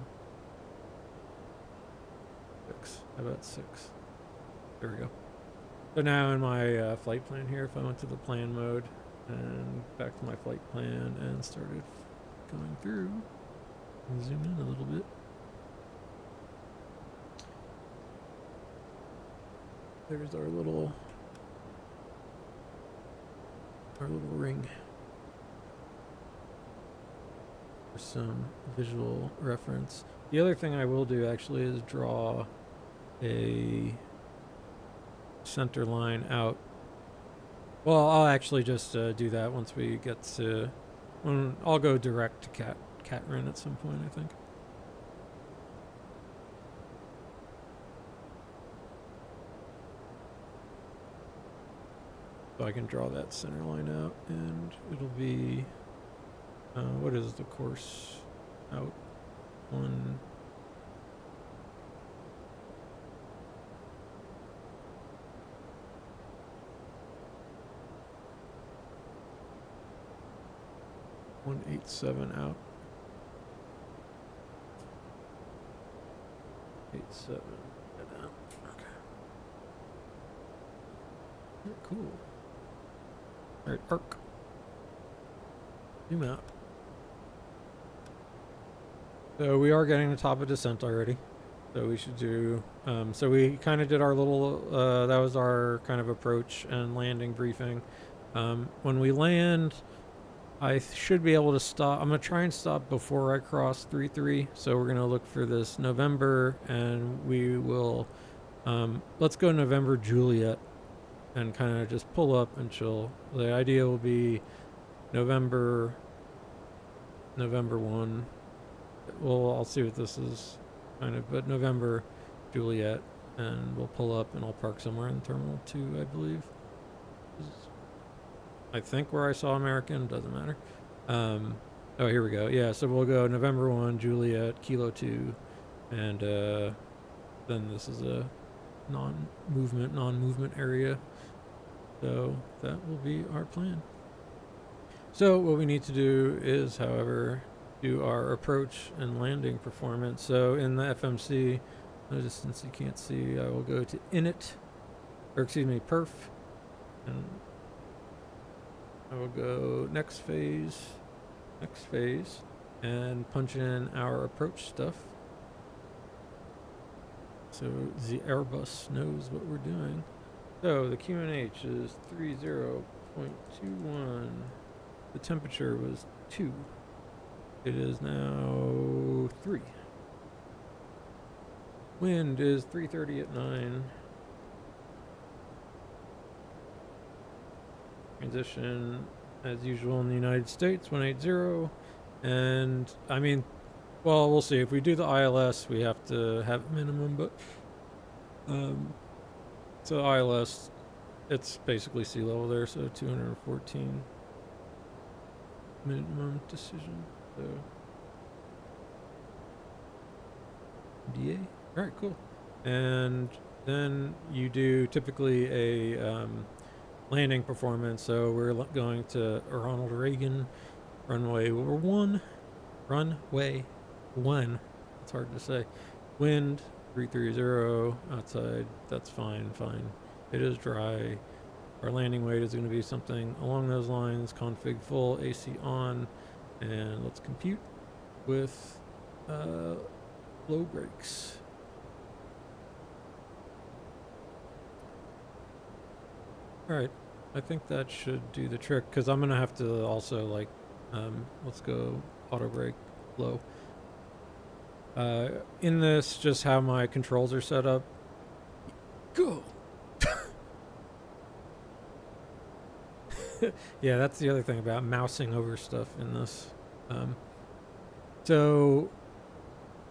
6. How about 6? There we go. So now in my flight plan here, if I went to the plan mode and back to my flight plan and started going through, and zoom in a little bit. There's our little ring for some visual reference. The other thing I will do actually is draw a center line out. Well, I'll actually just do that once we get to. I'll go direct to Catrin at some point, I think. So I can draw that center line out, and it'll be. What is the course out? 1. .187 out. 87 and out. Okay. Yeah, cool. All right, arc. Zoom out. So we are getting the top of descent already. So we should do. So we kind of did our little. That was our kind of approach and landing briefing. When we land, I should be able to stop. I'm going to try and stop before I cross 33. So we're going to look for this November, and we will, let's go November Juliet and kind of just pull up and chill. The idea will be November 1. Well, I'll see what this is kind of, but November Juliet, and we'll pull up and I'll park somewhere in Terminal 2, I believe. I think where I saw American, doesn't matter. Oh, here we go. Yeah, so we'll go November 1, Juliet, Kilo 2, and then this is a non-movement area. So that will be our plan. So what we need to do is, however, do our approach and landing performance. So in the FMC, just since you can't see, I will go to init, or excuse me, perf, and I will go next phase, and punch in our approach stuff. So the Airbus knows what we're doing. So the QNH is 30.21. The temperature was 2. It is now 3. Wind is 330 at 9. Transition, as usual in the United States, 180. And, I mean, well, we'll see. If we do the ILS, we have to have minimum, but, so ILS, it's basically sea level there, so 214 minimum decision. So, DA? Alright, cool. And then you do typically a landing performance. So we're going to Ronald Reagan, runway 1. It's hard to say. Wind 330 outside. That's fine. It is dry. Our landing weight is going to be something along those lines. Config full, AC on, and let's compute with low brakes. Alright, I think that should do the trick, because I'm going to have to also, like, let's go auto brake low. In this, just how my controls are set up. Go! Yeah, that's the other thing about mousing over stuff in this. So,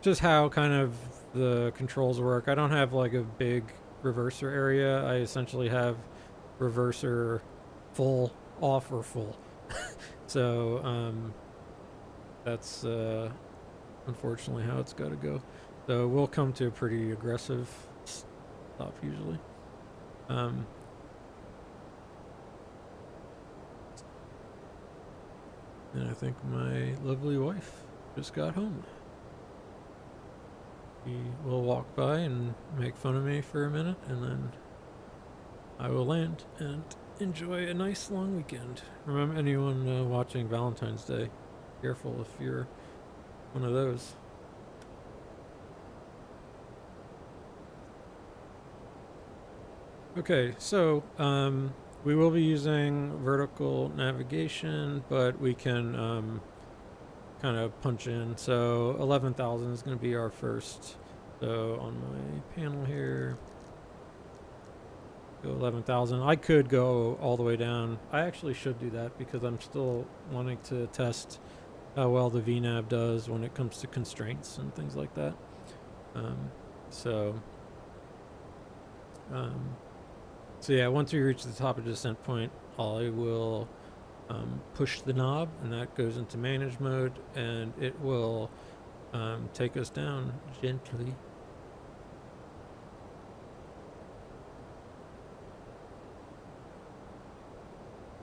just how kind of the controls work. I don't have like a big reverser area. I essentially have reverser full, off, or full. So that's unfortunately how it's got to go. So we'll come to a pretty aggressive stop usually. And I think my lovely wife just got home. She will walk by and make fun of me for a minute, and then I will land and enjoy a nice long weekend. Remember, anyone watching Valentine's Day, careful if you're one of those. Okay, so we will be using vertical navigation, but we can kind of punch in. So 11,000 is going to be our first. So on my panel here, go 11,000. I could go all the way down. I actually should do that because I'm still wanting to test how well the VNAV does when it comes to constraints and things like that. So yeah, once we reach the top of descent point, I will push the knob, and that goes into manage mode, and it will take us down gently.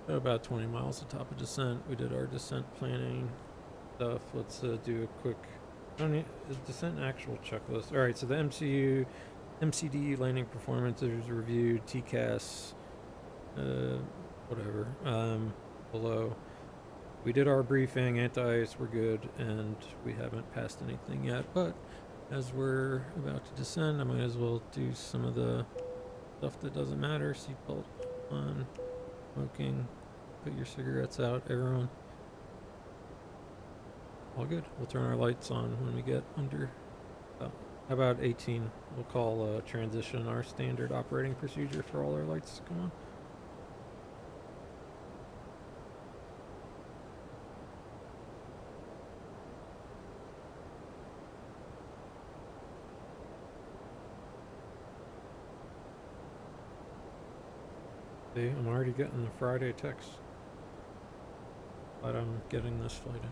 About 20 miles to top of descent. We did our descent planning stuff. Let's do a quick descent actual checklist. All right, so the MCD landing performance is reviewed, TCAS, whatever, below. We did our briefing, anti-ice, we're good, and we haven't passed anything yet, but as we're about to descend, I might as well do some of the stuff that doesn't matter. Seatbelt on, smoking, put your cigarettes out, everyone. All good. We'll turn our lights on when we get under how about 18? We'll call transition our standard operating procedure for all our lights to come on. See, I'm already getting the Friday text, but I'm getting this flight in.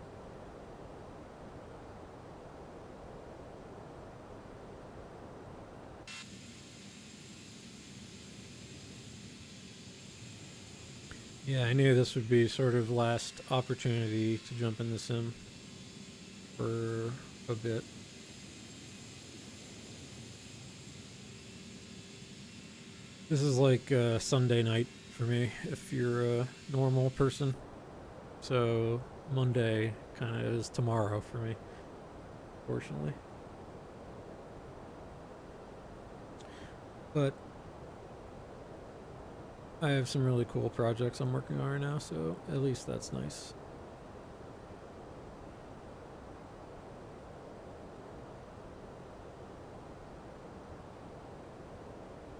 Yeah, I knew this would be sort of last opportunity to jump in the sim for a bit. This is like Sunday night for me if you're a normal person. So Monday kind of is tomorrow for me, fortunately. But I have some really cool projects I'm working on right now, so at least that's nice.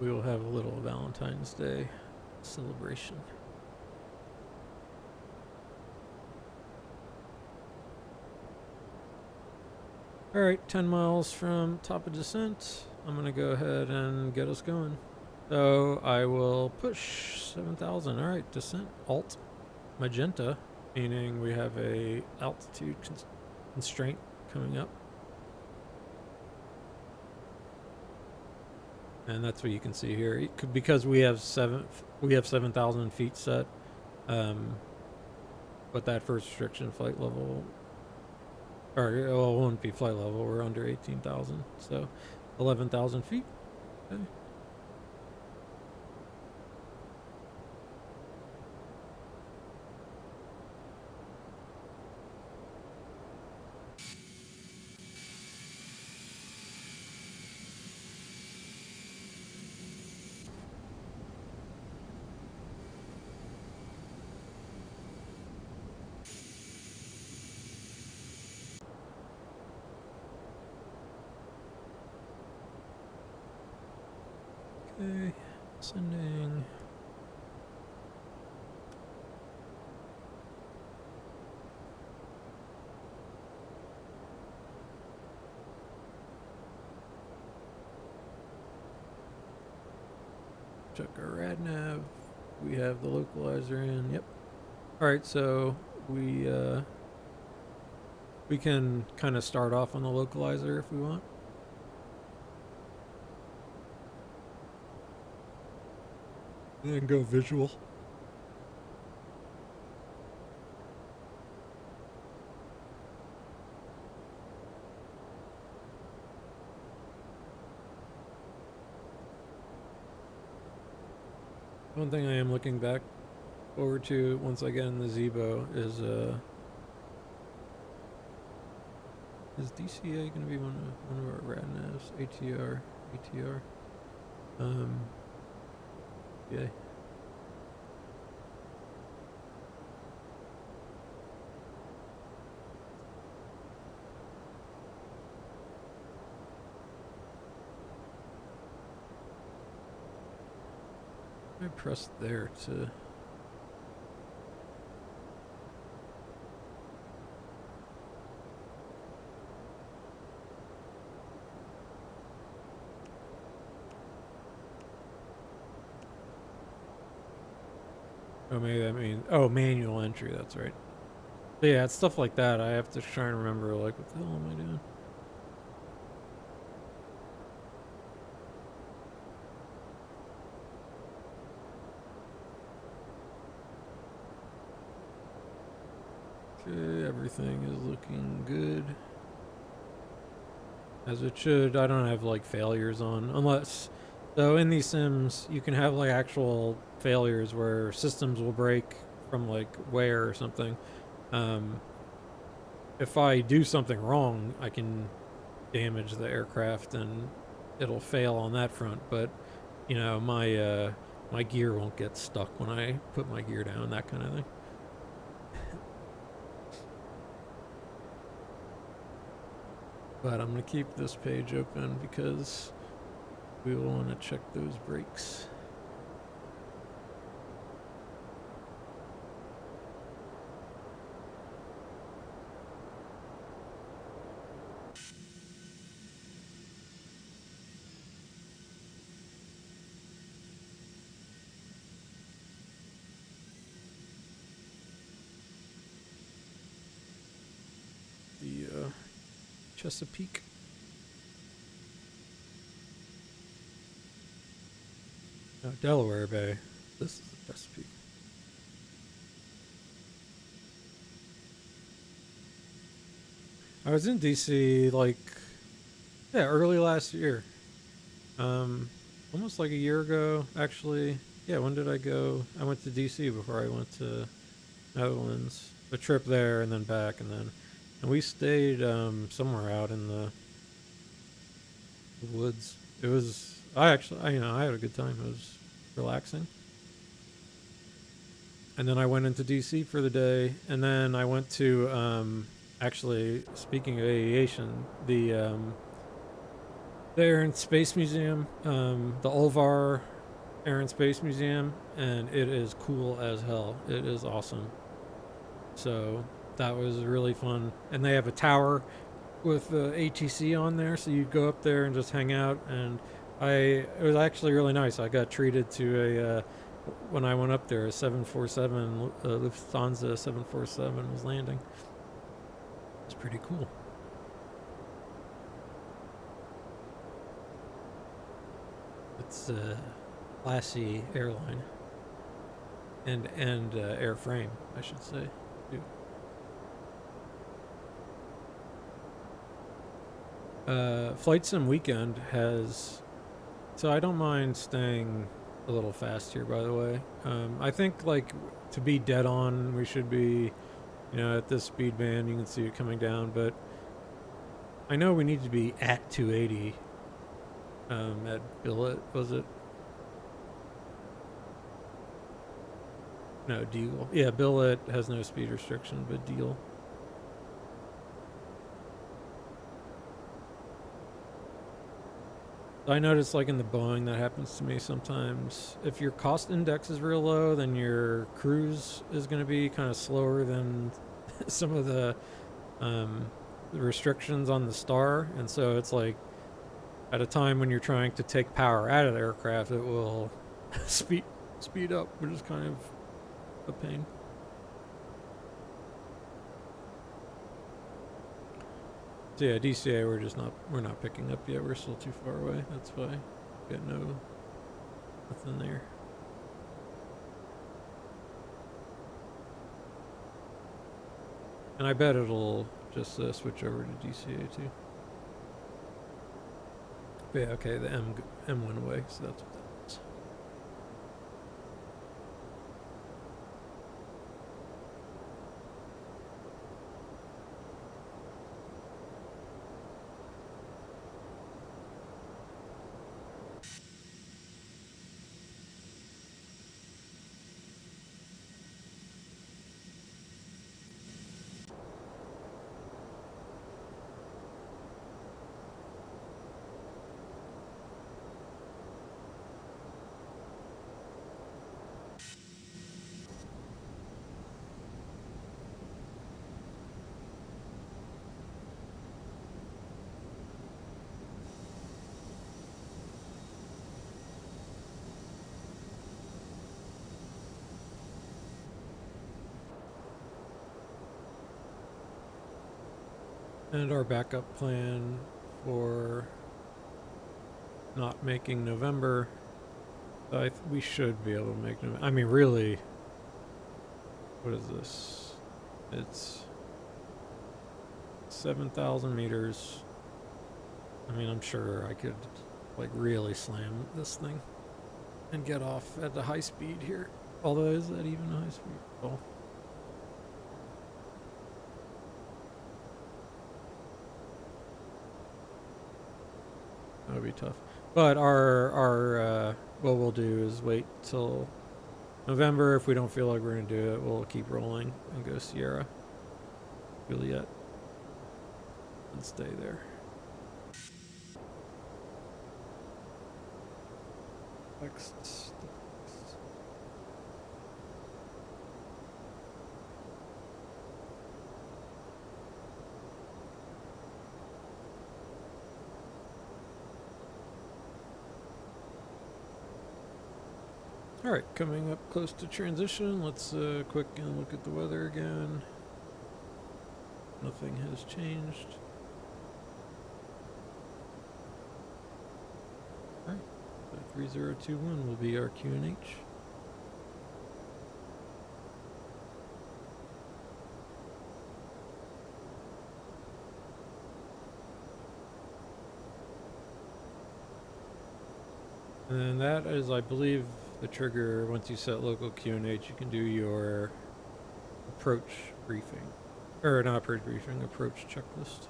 We will have a little Valentine's Day celebration. All right, 10 miles from top of descent. I'm going to go ahead and get us going. So I will push 7,000. All right, descent alt magenta, meaning we have a altitude constraint coming up. And that's what you can see here. Because we have 7,000 feet set. But that first restriction flight level, or well, it won't be flight level. We're under 18,000, so 11,000 feet. Okay. Okay, sending. Check our rad nav. we have the localizer in. Yep. All right, so we can kind of start off on the localizer if we want. And then go visual. One thing I am looking back forward to once I get in the Zebo is DCA going to be one of our rad navs? ATR. Yeah. I pressed there to. Oh, maybe that means, oh, manual entry, that's right. But yeah, it's stuff like that. I have to try and remember, like, what the hell am I doing? Okay, everything is looking good. As it should. I don't have, like, failures on, unless, so in these sims, you can have, like, actual failures where systems will break from, like, wear or something. If I do something wrong, I can damage the aircraft and it'll fail on that front, but, you know, my gear won't get stuck when I put my gear down, that kind of thing. But I'm going to keep this page open because we will want to check those brakes. The Chesapeake. No, Delaware Bay. This is the Chesapeake. I was in DC like, yeah, early last year. Almost like a year ago, actually. Yeah, when did I go? I went to DC before I went to Netherlands. A trip there and then back, and we stayed somewhere out in the woods. It was, I had a good time. It was relaxing. And then I went into DC for the day, and then I went to actually, speaking of aviation, the Air and Space Museum, the Ulvar Air and Space Museum, and it is cool as hell. It is awesome. So that was really fun. And they have a tower with the ATC on there, so you go up there and just hang out. And it was actually really nice. I got treated to when I went up there, a 747, Lufthansa 747 was landing. It's pretty cool. It's a classy airline and airframe, I should say, too. Flight Sim Weekend has, so I don't mind staying a little fast here, by the way. I think, like, to be dead on, we should be, you know, at this speed band. You can see it coming down, but I know we need to be at 280 at billet, was it? No, deal. Yeah, billet has no speed restriction, but deal. I notice, like, in the Boeing, that happens to me sometimes. If your cost index is real low, then your cruise is going to be kind of slower than some of the restrictions on the star. And so it's like, at a time when you're trying to take power out of the aircraft, it will speed speed up, which is kind of a pain. So yeah, DCA we're not picking up yet. We're still too far away. That's why got nothing there. And I bet it'll just switch over to DCA too. But yeah, okay, the M went away, so that's what that is. And our backup plan for not making November, we should be able to make November. I mean, really, what is this? It's 7,000 meters. I mean, I'm sure I could, like, really slam this thing and get off at a high speed here. Although, is that even a high speed? Oh. That would be tough. But our what we'll do is wait till November. If we don't feel like we're going to do it, we'll keep rolling and go Sierra, Juliet, and stay there. Next. Alright, coming up close to transition, let's quick and look at the weather again. Nothing has changed. Alright, so 3021 will be our QNH. And that is, I believe, the trigger. Once you set local QNH, you can do your approach briefing. Or not approach briefing, approach checklist.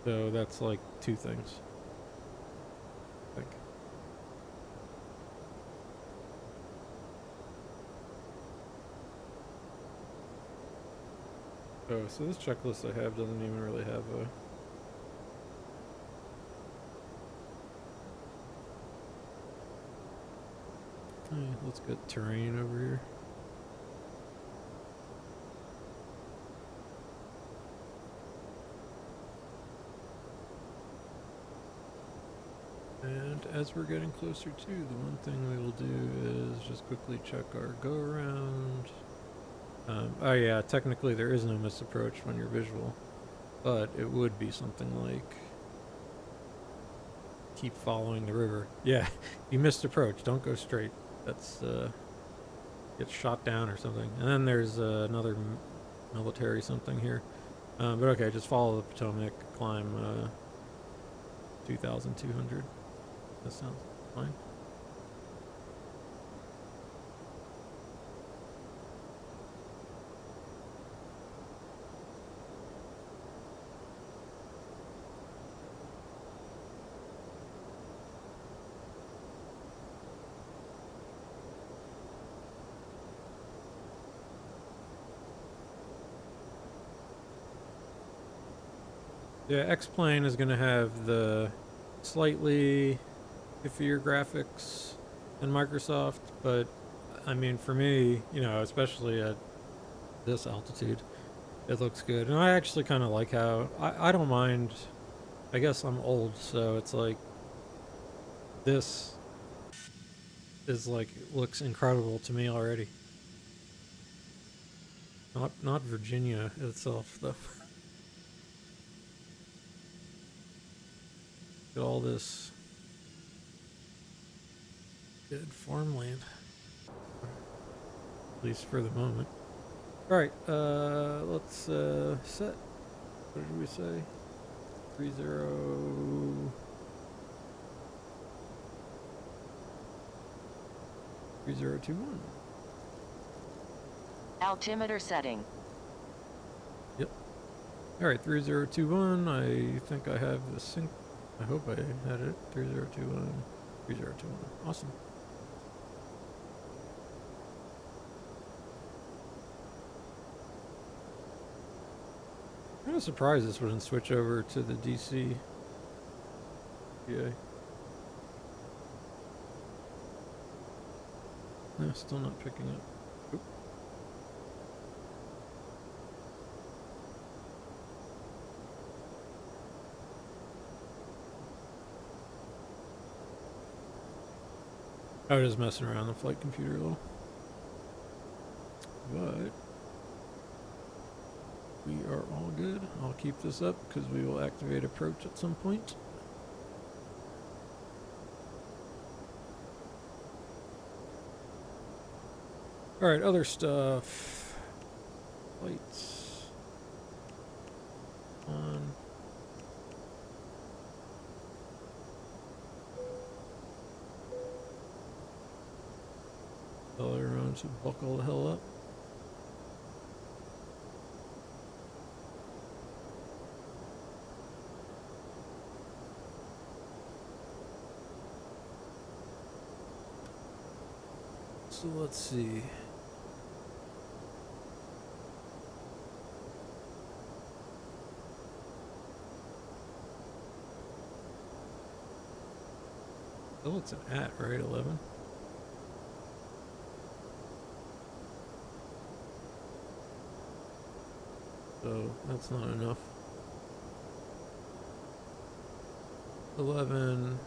So that's like two things, I think. Oh, so this checklist I have doesn't even really have a... Hey, let's get terrain over here. And as we're getting closer to, the one thing we will do is just quickly check our go around. Oh yeah, technically there is no misapproach when you're visual, but it would be something like keep following the river. Yeah, you missed approach, don't go straight. That's get shot down or something. And then there's another military something here. But okay, just follow the Potomac, climb 2,200. That sounds fine. Yeah, X-Plane is going to have the slightly iffier graphics than Microsoft, but I mean, for me, you know, especially at this altitude, It looks good, and I actually kind of like how I don't mind. I guess I'm old, so it's like this is like looks incredible to me already. Not Virginia itself though. Get all this good farmland, at least for the moment. All right, let's set. What did we say? 30 3021. Altimeter setting. Yep. All right, 3021. I think I have the sync. I hope I had it. 3021. 3021. Awesome. I'm kind of surprised this wouldn't switch over to the DC. Yeah. No, still not picking up. Oop. I was just messing around the flight computer a little. But we are all good. I'll keep this up because we will activate approach at some point. All right, other stuff. Lights on. Tell everyone to buckle the hell up. So let's see. Oh, it's an at, right? 11. So that's not enough. 11.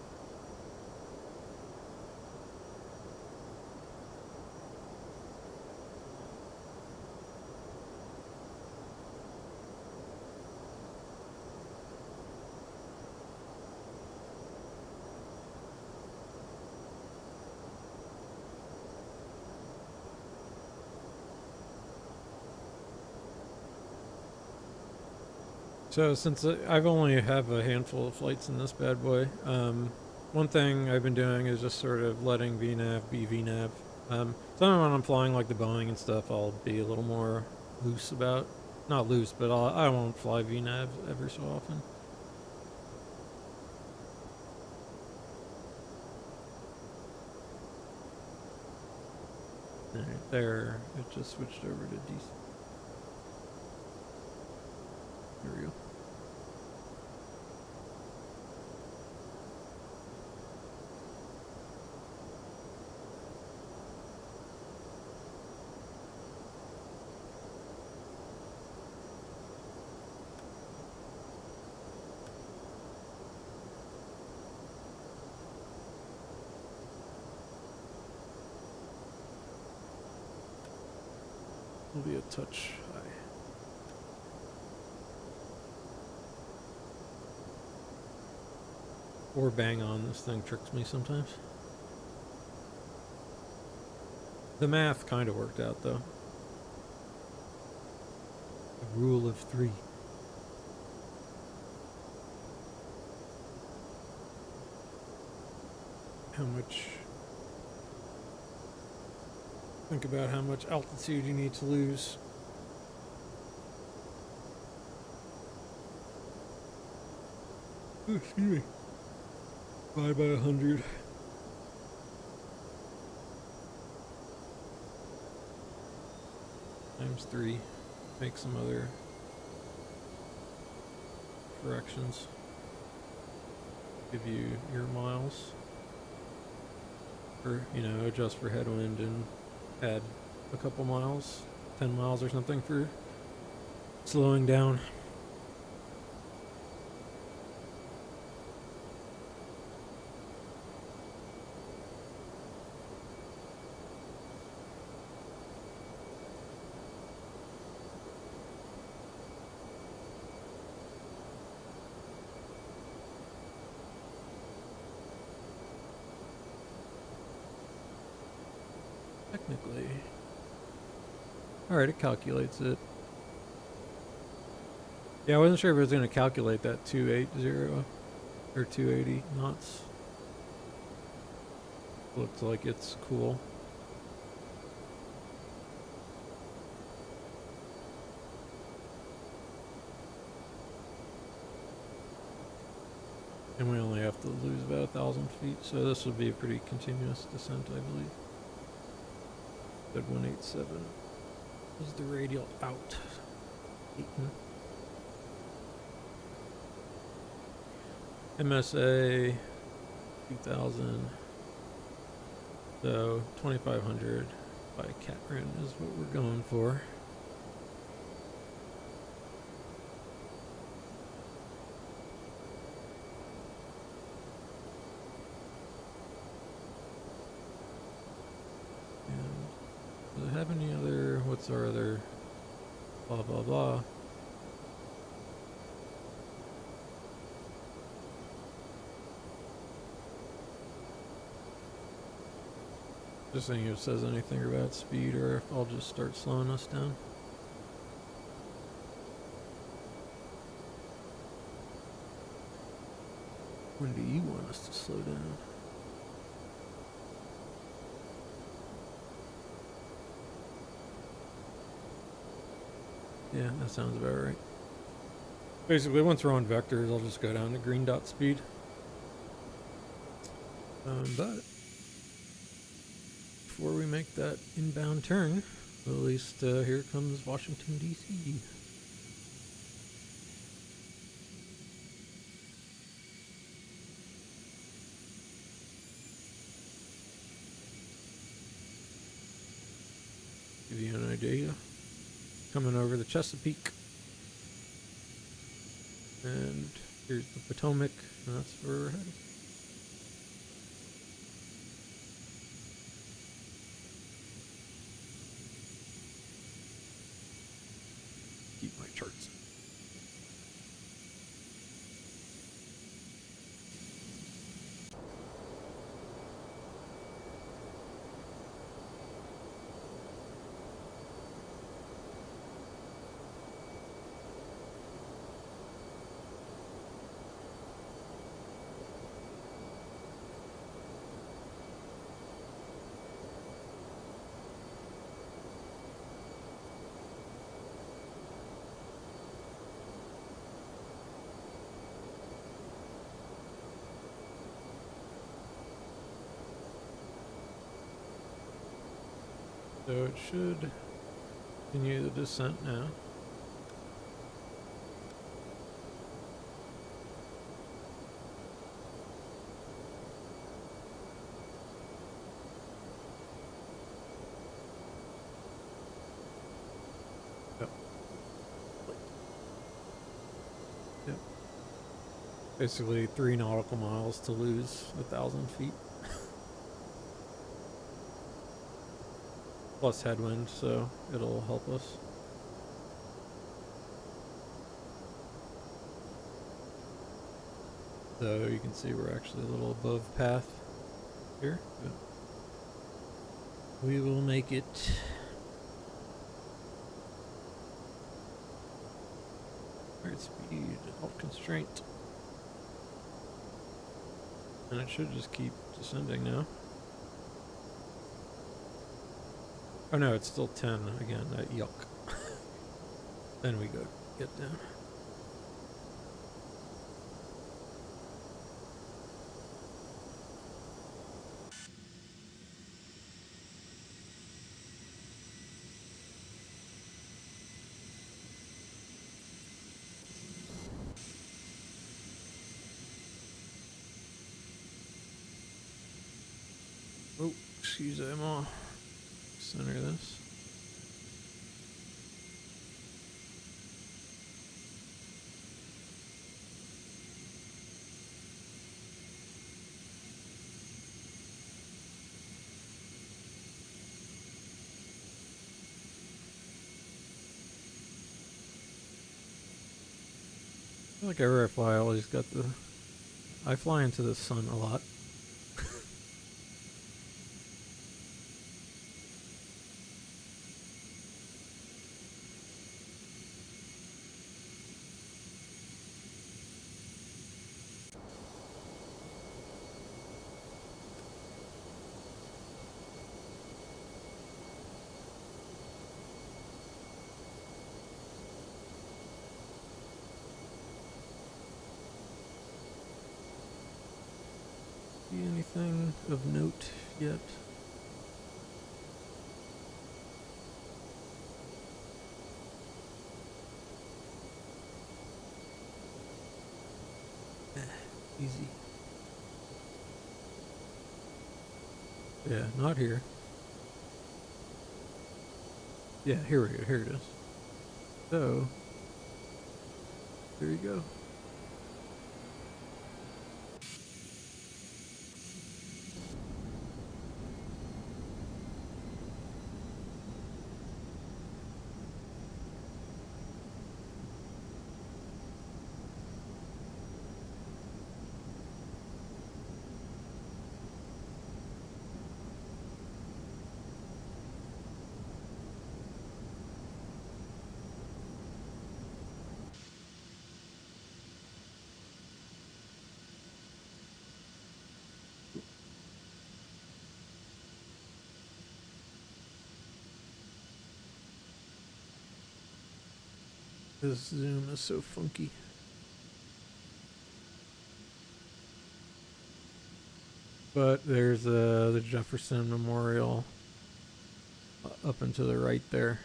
So since I've only have a handful of flights in this bad boy, one thing I've been doing is just sort of letting VNAV be VNAV. Sometimes when I'm flying like the Boeing and stuff, I'll be a little more loose about, not loose, but I won't fly VNAV every so often. Alright, there, it just switched over to DC. There we go. Will be a touch high. Or bang on, this thing tricks me sometimes. The math kind of worked out though. The rule of 3. How much? Think about how much altitude you need to lose. Ooh, excuse me. Divide by 100. Times 3. Make some other corrections. Give you your miles. Or, you know, adjust for headwind and add a couple miles, 10 miles or something for slowing down. Technically. Alright, it calculates it. Yeah, I wasn't sure if it was going to calculate that 280 or 280 knots. Looks like it's cool. And we only have to lose about 1,000 feet, so this will be a pretty continuous descent, I believe. Good 187 is the radial out. MSA 2000, so 2500 by Catrin is what we're going for. And does it have any other, what's our other blah blah blah? Just seeing if it says anything about speed or if I'll just start slowing us down. When do you want us to slow down? Yeah, that sounds about right. Basically, once we're on vectors, I'll just go down to green dot speed. But before we make that inbound turn, at least here comes Washington, D.C. Give you an idea. Coming over the Chesapeake. And here's the Potomac, and that's where we're headed. Keep my charts. So it should continue the descent now. Yep. Yep. Basically 3 nautical miles to lose 1,000 feet. Plus headwind, so it'll help us. So you can see we're actually a little above path here. But we will make it. Alright, speed, alt constraint. And it should just keep descending now. Oh no, it's still 10 again, yuck. Then we go get down. Oh, excuse me, I'm center this. Like everywhere I fly, I always got the... I fly into the sun a lot. See anything of note yet? Easy. Yeah, not here. Yeah, here we go. Here it is. So, there you go. This zoom is so funky. But there's the Jefferson Memorial up and to the right there.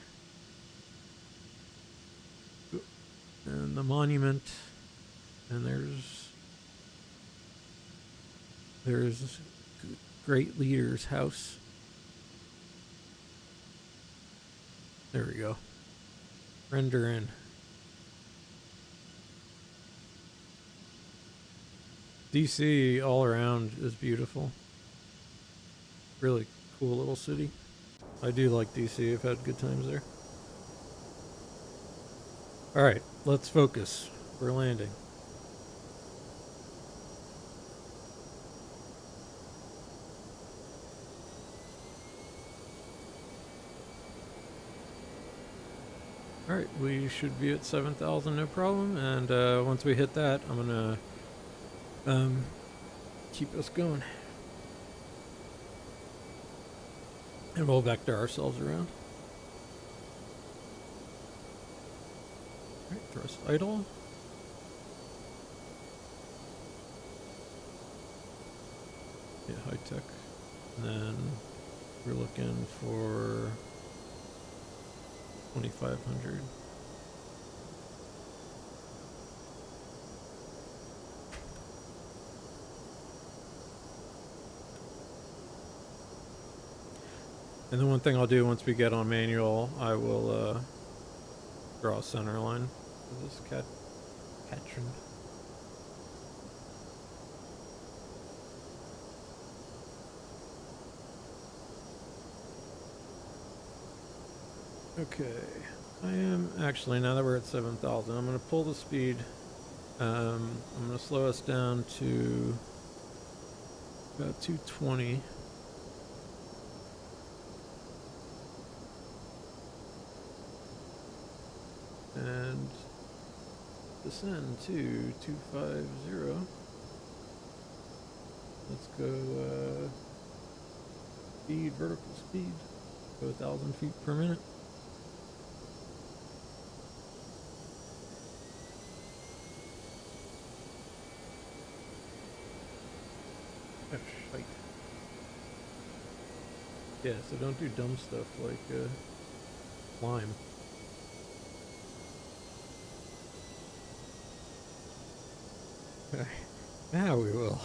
And the monument. And there's Great Leader's house. There we go. Render in. DC all around is beautiful. Really cool little city. I do like DC. I've had good times there. Alright, let's focus. We're landing. Alright, we should be at 7,000 no problem, and once we hit that, I'm gonna keep us going. And we'll vector ourselves around. Alright, thrust idle. Yeah, high tech. And then we're looking for 2,500. And then one thing I'll do once we get on manual, I will draw a center line for this catron. Okay, I am actually, now that we're at 7,000, I'm going to pull the speed. I'm going to slow us down to about 220. And descend to 250. Let's go speed, vertical speed, go 1,000 feet per minute. Oh, shite. Yeah, so don't do dumb stuff like climb. Now we will.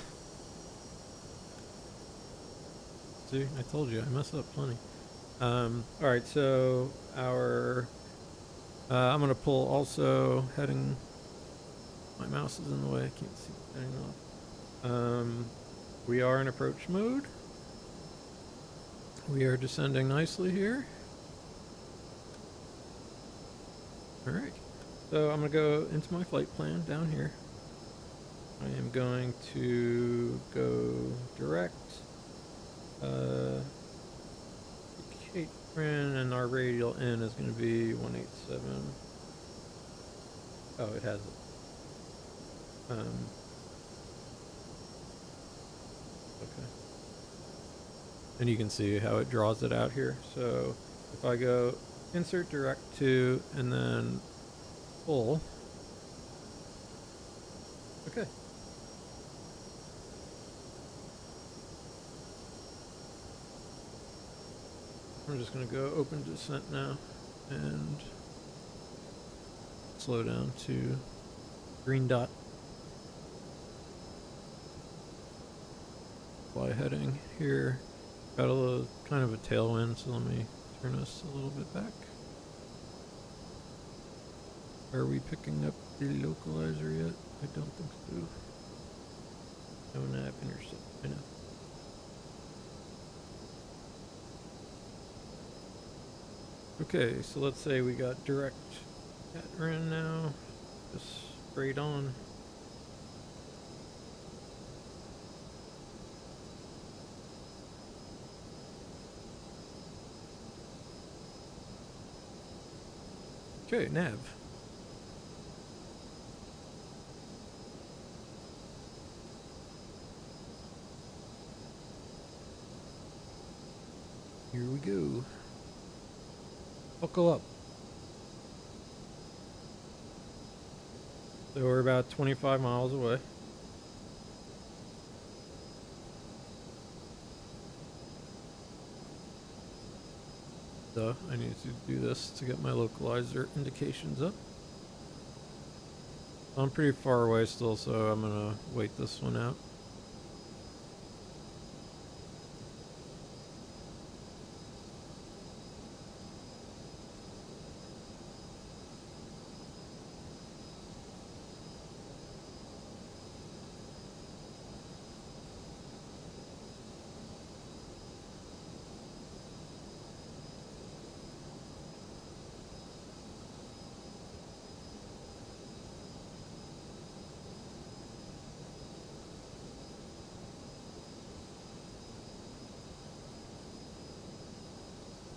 See, I told you, I mess up plenty. Alright, so our... I'm going to pull also heading... My mouse is in the way, I can't see it heading off. We are in approach mode. We are descending nicely here. Alright. So I'm going to go into my flight plan down here. I am going to go direct. Catering, and our radial in is going to be 187. Oh, it has it. Okay. And you can see how it draws it out here. So if I go insert direct to and then pull. Okay. I'm just going to go open descent now and slow down to green dot. Fly heading here. Got a little kind of a tailwind, so let me turn us a little bit back. Are we picking up the localizer yet? I don't think so. No nav intercept. I know. Okay, so let's say we got direct Catrin now. Just straight on. Okay, nav. Here we go. Buckle up. So we're about 25 miles away. So I need to do this to get my localizer indications up. I'm pretty far away still, so I'm gonna wait this one out.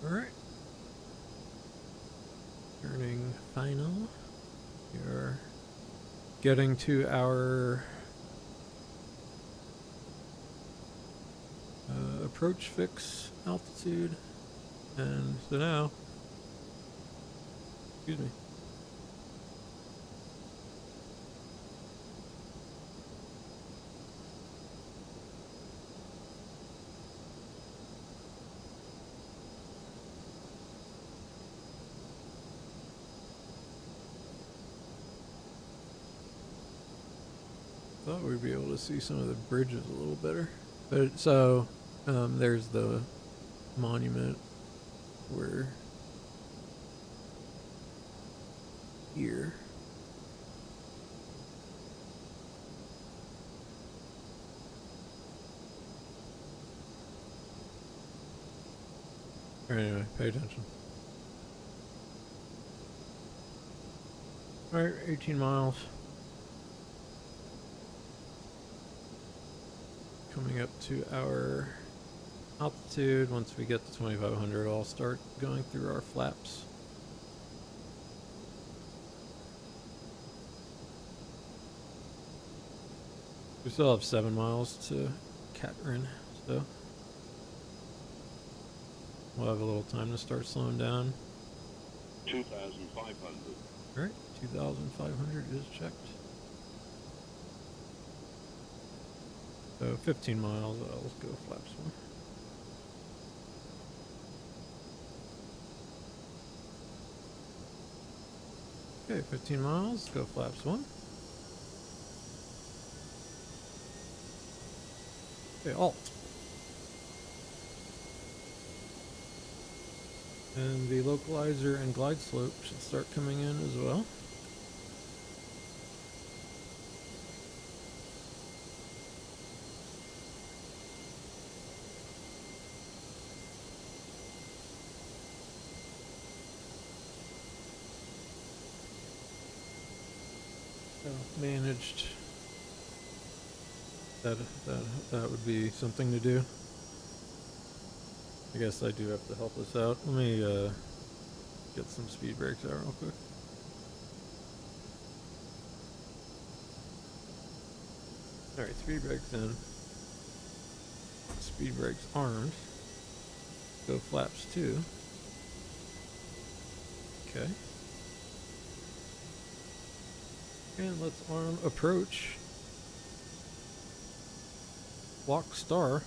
Alright. Turning final. We're getting to our approach fix altitude. And so now, excuse me. Thought we'd be able to see some of the bridges a little better. But so there's the monument. We're here. Anyway, pay attention. Alright, 18 miles. Coming up to our altitude. Once we get to 2500, I'll start going through our flaps. We still have 7 miles to Catrin, so we'll have a little time to start slowing down. 2,500. Alright, 2,500 is checked. So 15 miles, let's go flaps 1. Okay, 15 miles, go flaps 1. Okay, alt. And the localizer and glide slope should start coming in as well. managed. That would be something to do. I guess I do have to help us out. Let me get some speed brakes out real quick. Alright, speed brakes in. Speed brakes armed. Go flaps 2. Okay. And let's arm approach. Lock star.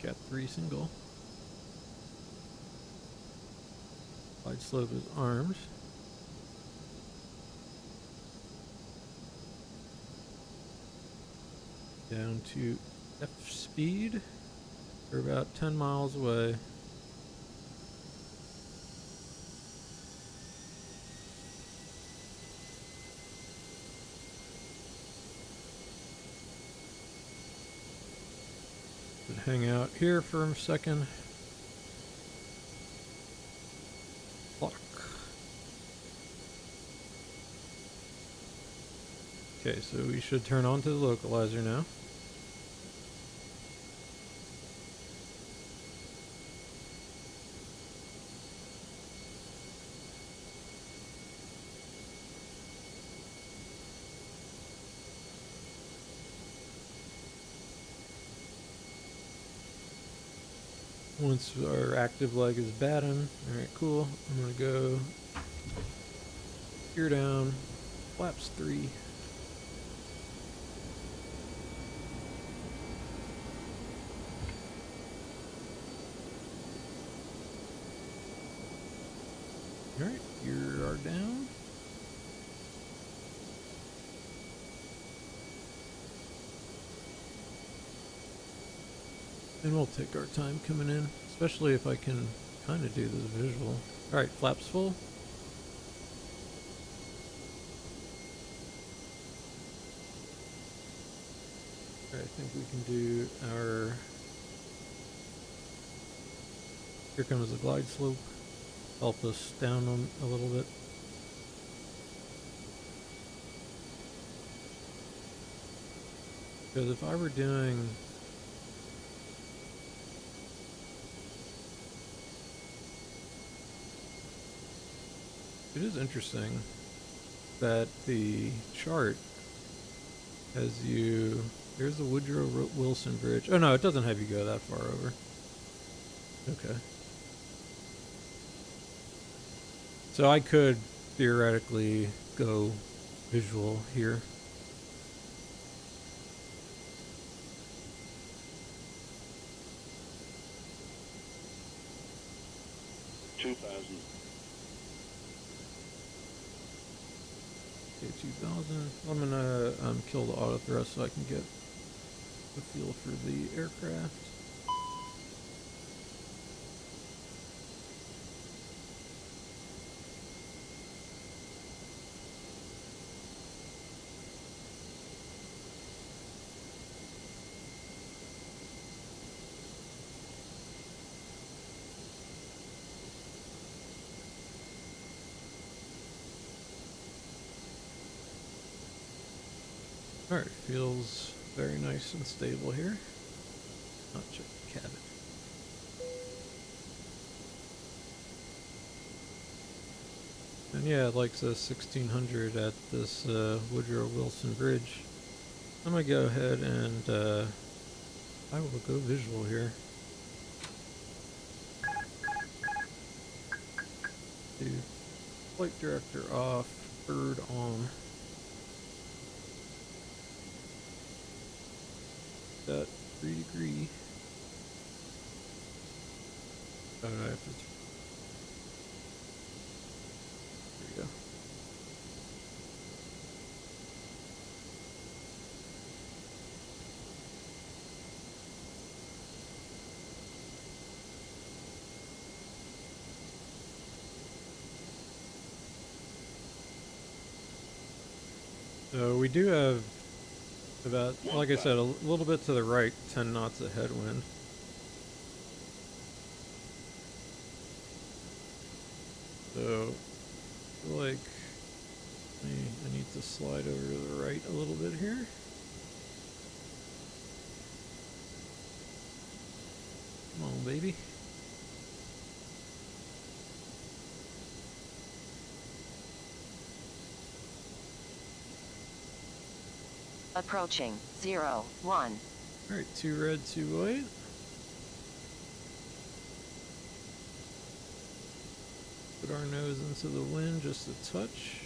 Cat 3 single. Glide slope is armed. Down to F speed. We're about 10 miles away. Hang out here for a second. Lock. Okay, so we should turn on to the localizer now. Once our active leg is batting, alright, cool. I'm gonna go gear down, flaps 3. Alright, gear are down. And we'll take our time coming in, especially if I can kind of do this visual. Alright, flaps full. Alright, I think we can do our... Here comes the glide slope. Help us down on a little bit. Because if I were doing... It is interesting that the chart has you... There's the Woodrow Wilson Bridge. Oh no, it doesn't have you go that far over. Okay. So I could theoretically go visual here. K2000. I'm gonna kill the auto thrust so I can get a feel for the aircraft. Alright, feels very nice and stable here. Not check the cabin. And yeah, it likes a 1600 at this Woodrow Wilson Bridge. I'm gonna go ahead and I will go visual here. Do flight director off, bird on. That 3 degree. Oh no, I have to. There we go. So we do have about, like I said, a little bit to the right, 10 knots of headwind. So, I feel like I need to slide over to the right a little bit here. Come on, baby. Approaching 0, 1. Alright, 2 red, 2 white. Put our nose into the wind just a touch.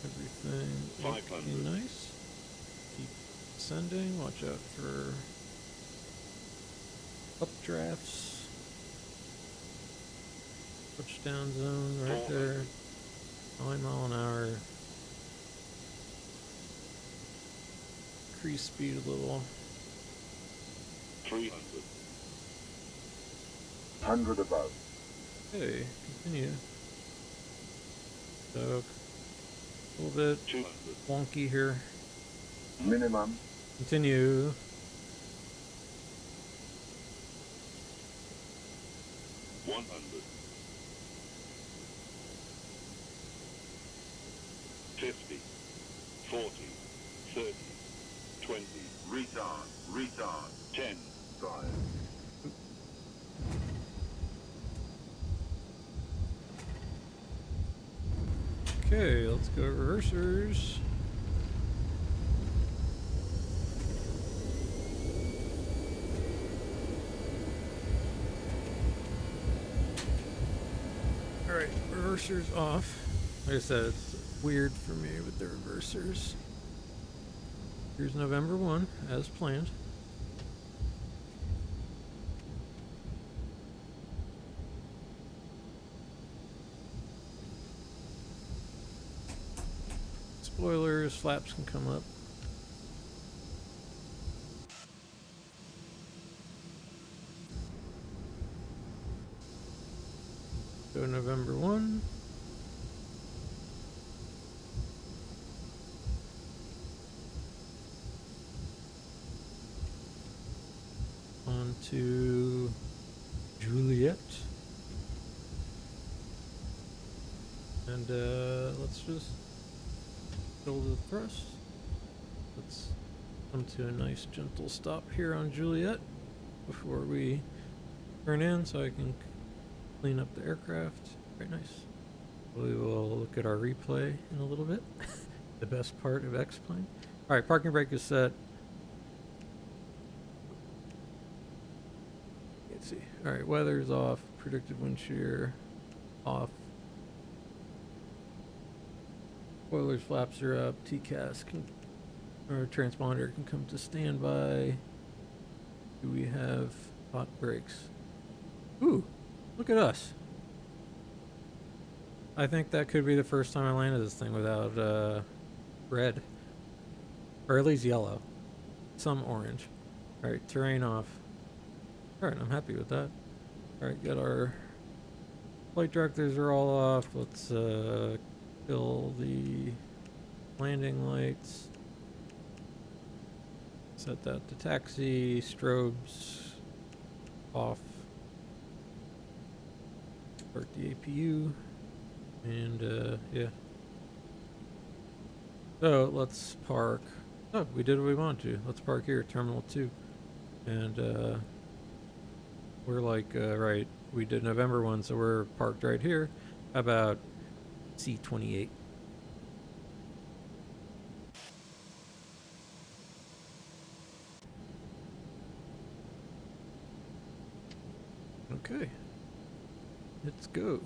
Everything looking nice. Keep ascending. Watch out for updrafts. Touchdown zone right there. 9 mile an hour. Increase speed a little. 300. 100 above. Okay, continue. So, a little bit 200. wonky here. Minimum. Continue. 100. 50. 40. 30. 20. Retard. Retard. 10. 5. Okay, let's go reversers. Alright, reversers off. Like I said, it's weird for me with the reversers. Here's November 1, as planned. Spoilers, flaps can come up. Go November 1. On to Juliet. And let's just build the thrust. Let's come to a nice gentle stop here on Juliet before we turn in so I can clean up the aircraft. Very nice. We will look at our replay in a little bit. The best part of X-Plane. Alright, parking brake is set. Let's see. Alright, weather's off. Predicted wind shear off. Spoilers, flaps are up. TCAS can, or transponder can come to standby. Do we have hot brakes? Ooh, look at us. I think that could be the first time I landed this thing without red. Or at least yellow. Some orange. Alright, terrain off. Alright, I'm happy with that. Alright, get our flight directors are all off. Let's kill the landing lights. Set that to taxi. Strobes off. Start the APU. And yeah. So let's park. Oh, we did what we wanted to. Let's park here, Terminal 2. And we're like, right, we did November 1, so we're parked right here. How about C28? Okay. Let's go.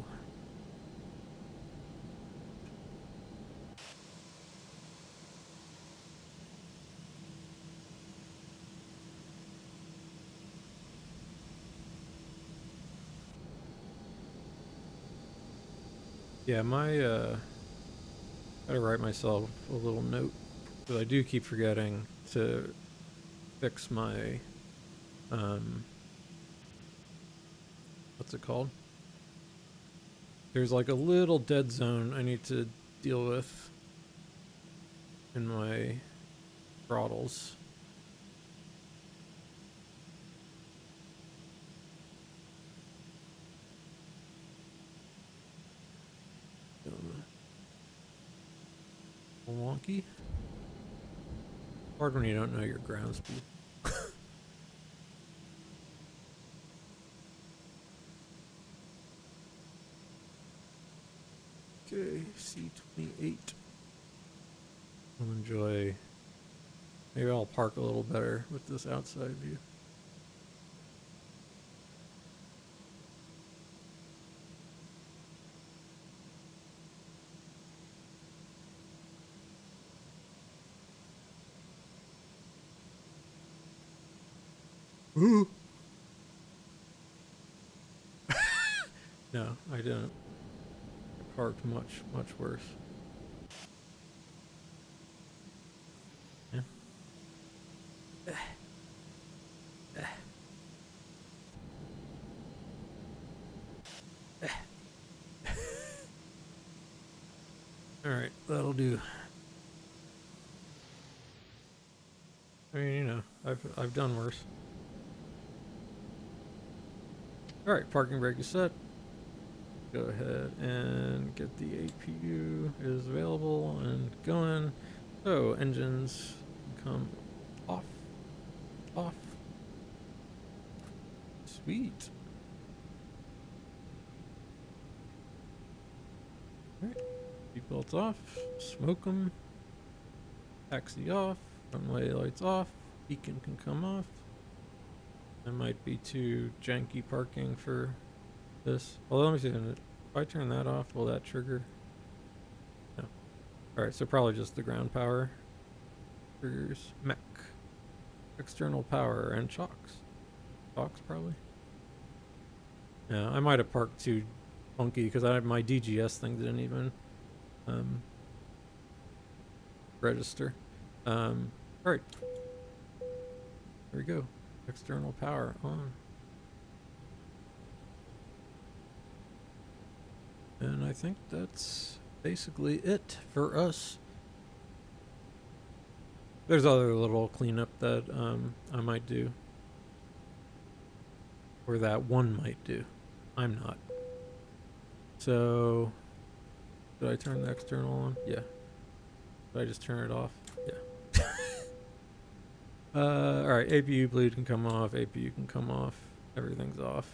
Yeah, gotta write myself a little note, but I do keep forgetting to fix my, what's it called? There's like a little dead zone I need to deal with in my throttles. Wonky. Hard when you don't know your ground speed. Okay, C28. I'll enjoy. Maybe I'll park a little better with this outside view. Ooh. No, I didn't. I parked much worse. Yeah. All right, that'll do. I mean, you know, I've done worse. All right, parking brake is set. Go ahead and get the APU is available and going. So engines come off. Sweet. All right, seatbelts off. Smoke them. Taxi off. Runway lights off. Beacon can come off. That might be too janky parking for this. Although, let me see. If I turn that off, will that trigger? No. Alright, so probably just the ground power triggers. Mech. External power and shocks. Shocks, probably. Yeah, I might have parked too funky because my DGS thing didn't even register. Alright. There we go. External power on. And I think that's basically it for us. There's other little cleanup that I might do. Or that one might do. I'm not. So, did I turn the external on? Yeah. Did I just turn it off? Yeah. Alright, APU bleed can come off, APU can come off, everything's off.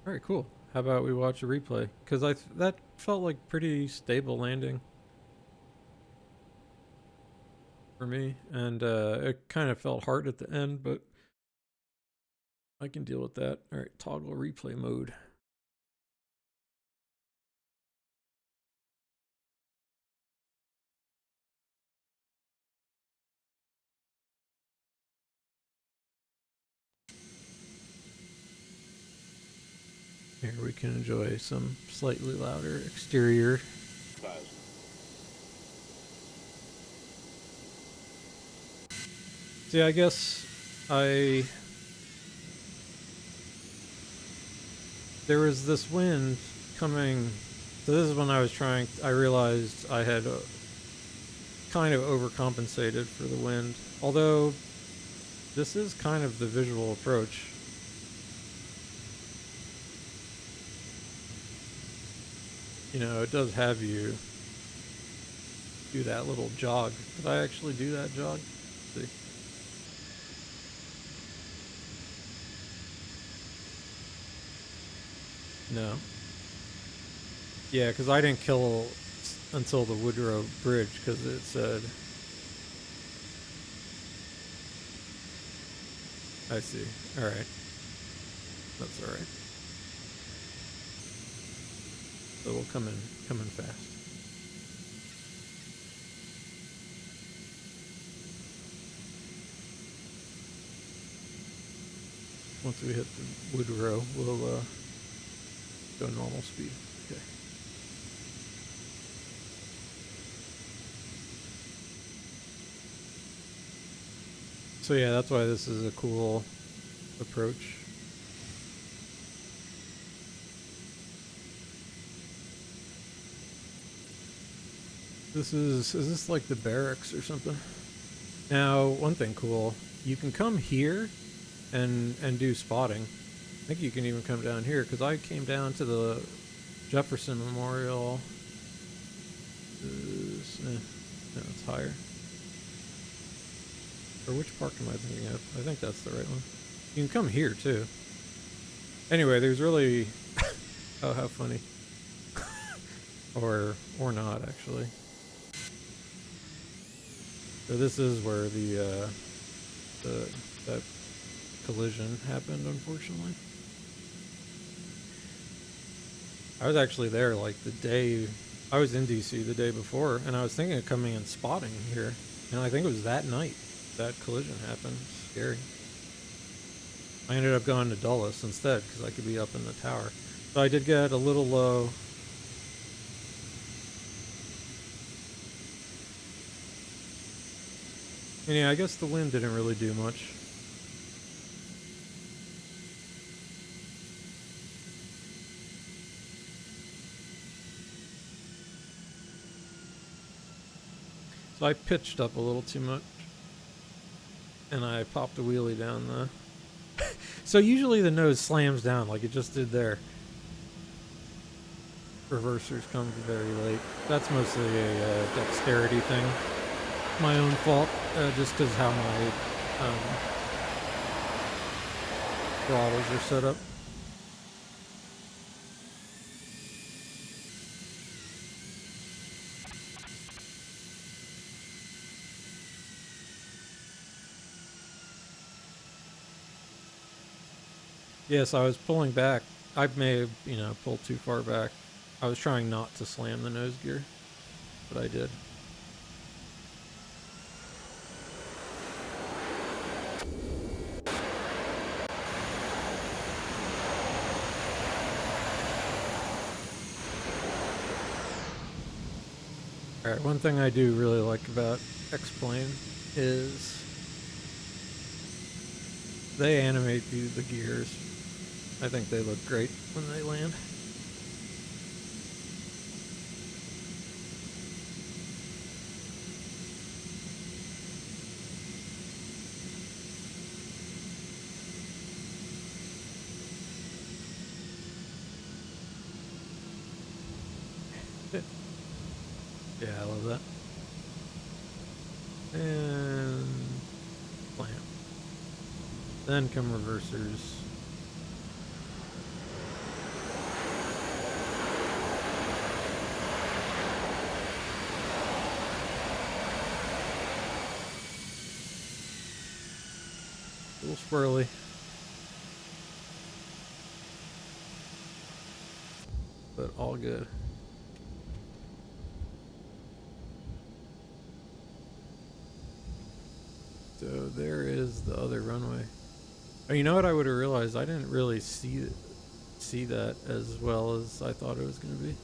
Alright, cool. How about we watch a replay? Because that felt like pretty stable landing for me, and it kind of felt hard at the end, but I can deal with that. Alright, toggle replay mode. Here we can enjoy some slightly louder exterior. 1,000. See, I guess there was this wind coming. So this is when I realized I had kind of overcompensated for the wind. Although this is kind of the visual approach. You know, it does have you do that little jog. Did I actually do that jog? Let's see. No. Yeah, because I didn't kill until the Woodrow Bridge, because it said... I see. Alright. That's alright. So we'll come in fast. Once we hit the Woodrow, we'll go normal speed. Okay. So yeah, that's why this is a cool approach. Is this like the barracks or something? Now, one thing cool, you can come here and do spotting. think you can even come down here, because I came down to the Jefferson Memorial. No, it's higher. Or which park am I thinking of? I think that's the right one. You can come here too. Anyway, there's really oh, how funny. or not actually. So this is where that collision happened, unfortunately. I was actually there like the day I was in DC the day before, and I was thinking of coming and spotting here. And I think it was that night that collision happened. Scary. I ended up going to Dulles instead because I could be up in the tower. So I did get a little low. And yeah, I guess the wind didn't really do much. So I pitched up a little too much. And I popped a wheelie down the... So usually the nose slams down like it just did there. Reversers come very late. That's mostly a dexterity thing. My own fault, just because how my throttles are set up. Yes, I was pulling back. I may have, pulled too far back. I was trying not to slam the nose gear, but I did. Alright, one thing I do really like about X-Plane is they animate the gears. I think they look great when they land. Yeah, I love that. And plant. Then come reversers. A little swirly. But all good. So there is the other runway. Oh, you know what I would have realized? I didn't really see that as well as I thought it was going to be.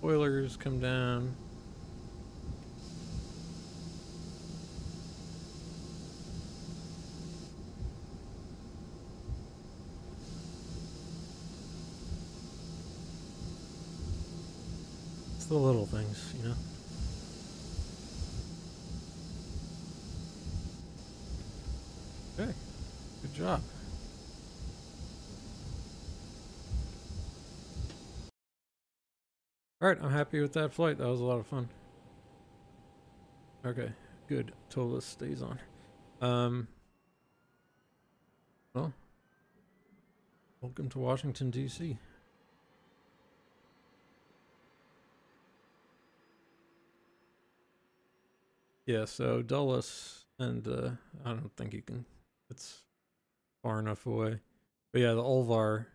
Spoilers come down. It's the little things, you know? Okay, good job. Alright, I'm happy with that flight. That was a lot of fun. Okay, good. Toliss stays on. Well, welcome to Washington, D.C. Yeah, so Dulles, and I don't think you can, it's far enough away. But yeah, the Ulvar,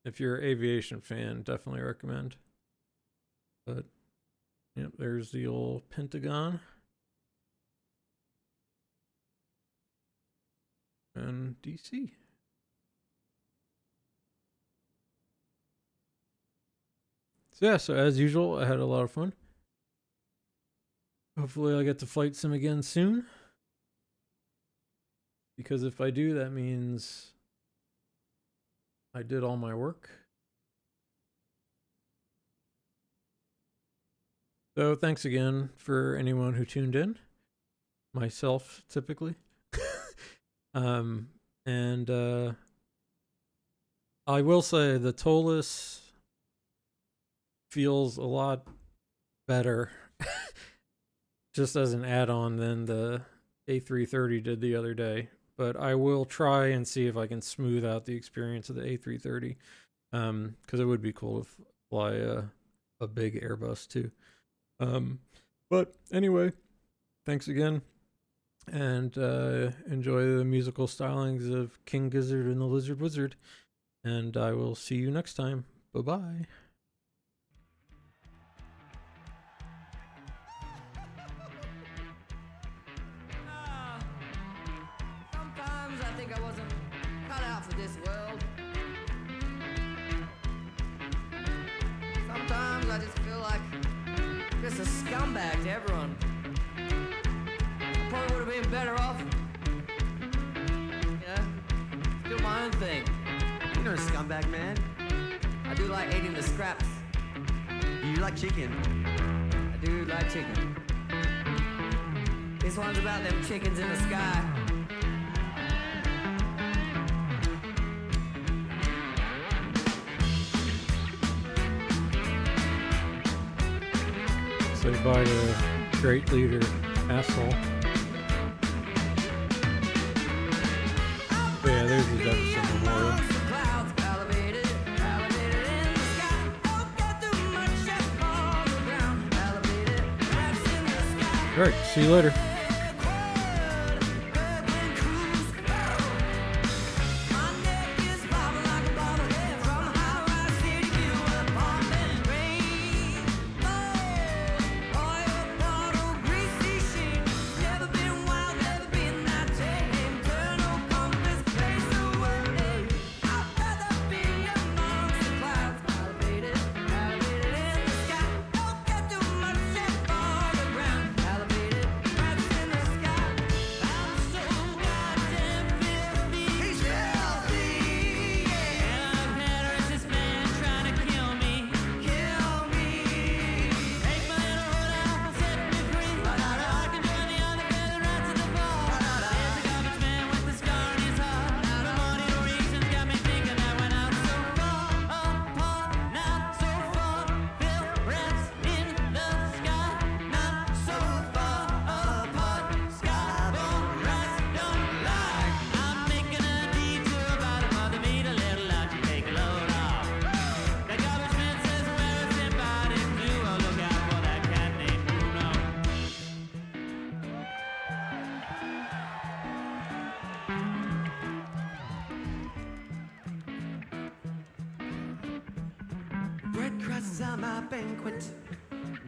if you're an aviation fan, definitely recommend. But, yep, there's the old Pentagon. And DC. So yeah, so as usual, I had a lot of fun. Hopefully I'll get to flight sim again soon. Because if I do, that means I did all my work. So thanks again for anyone who tuned in. Myself, typically. And I will say the Toliss feels a lot better just as an add-on than the A330 did the other day. But I will try and see if I can smooth out the experience of the A330. Because it would be cool to fly a big Airbus too. But anyway, thanks again. And enjoy the musical stylings of King Gizzard and the Lizard Wizard. And I will see you next time. Bye-bye. Sometimes I think I wasn't cut out for this world. Sometimes I just feel like just a scumbag to everyone. I probably would have been better off, do my own thing. You're no scumbag, man. I do like eating the scraps. You like chicken. I do like chicken. This one's about them chickens in the sky. Say bye to great leader, asshole. But yeah, there's the Jefferson Memorial. Alright, see you later. Bread crusts are my banquet,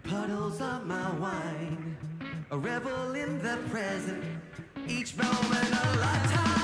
puddles of my wine. A revel in the present, each moment a lifetime.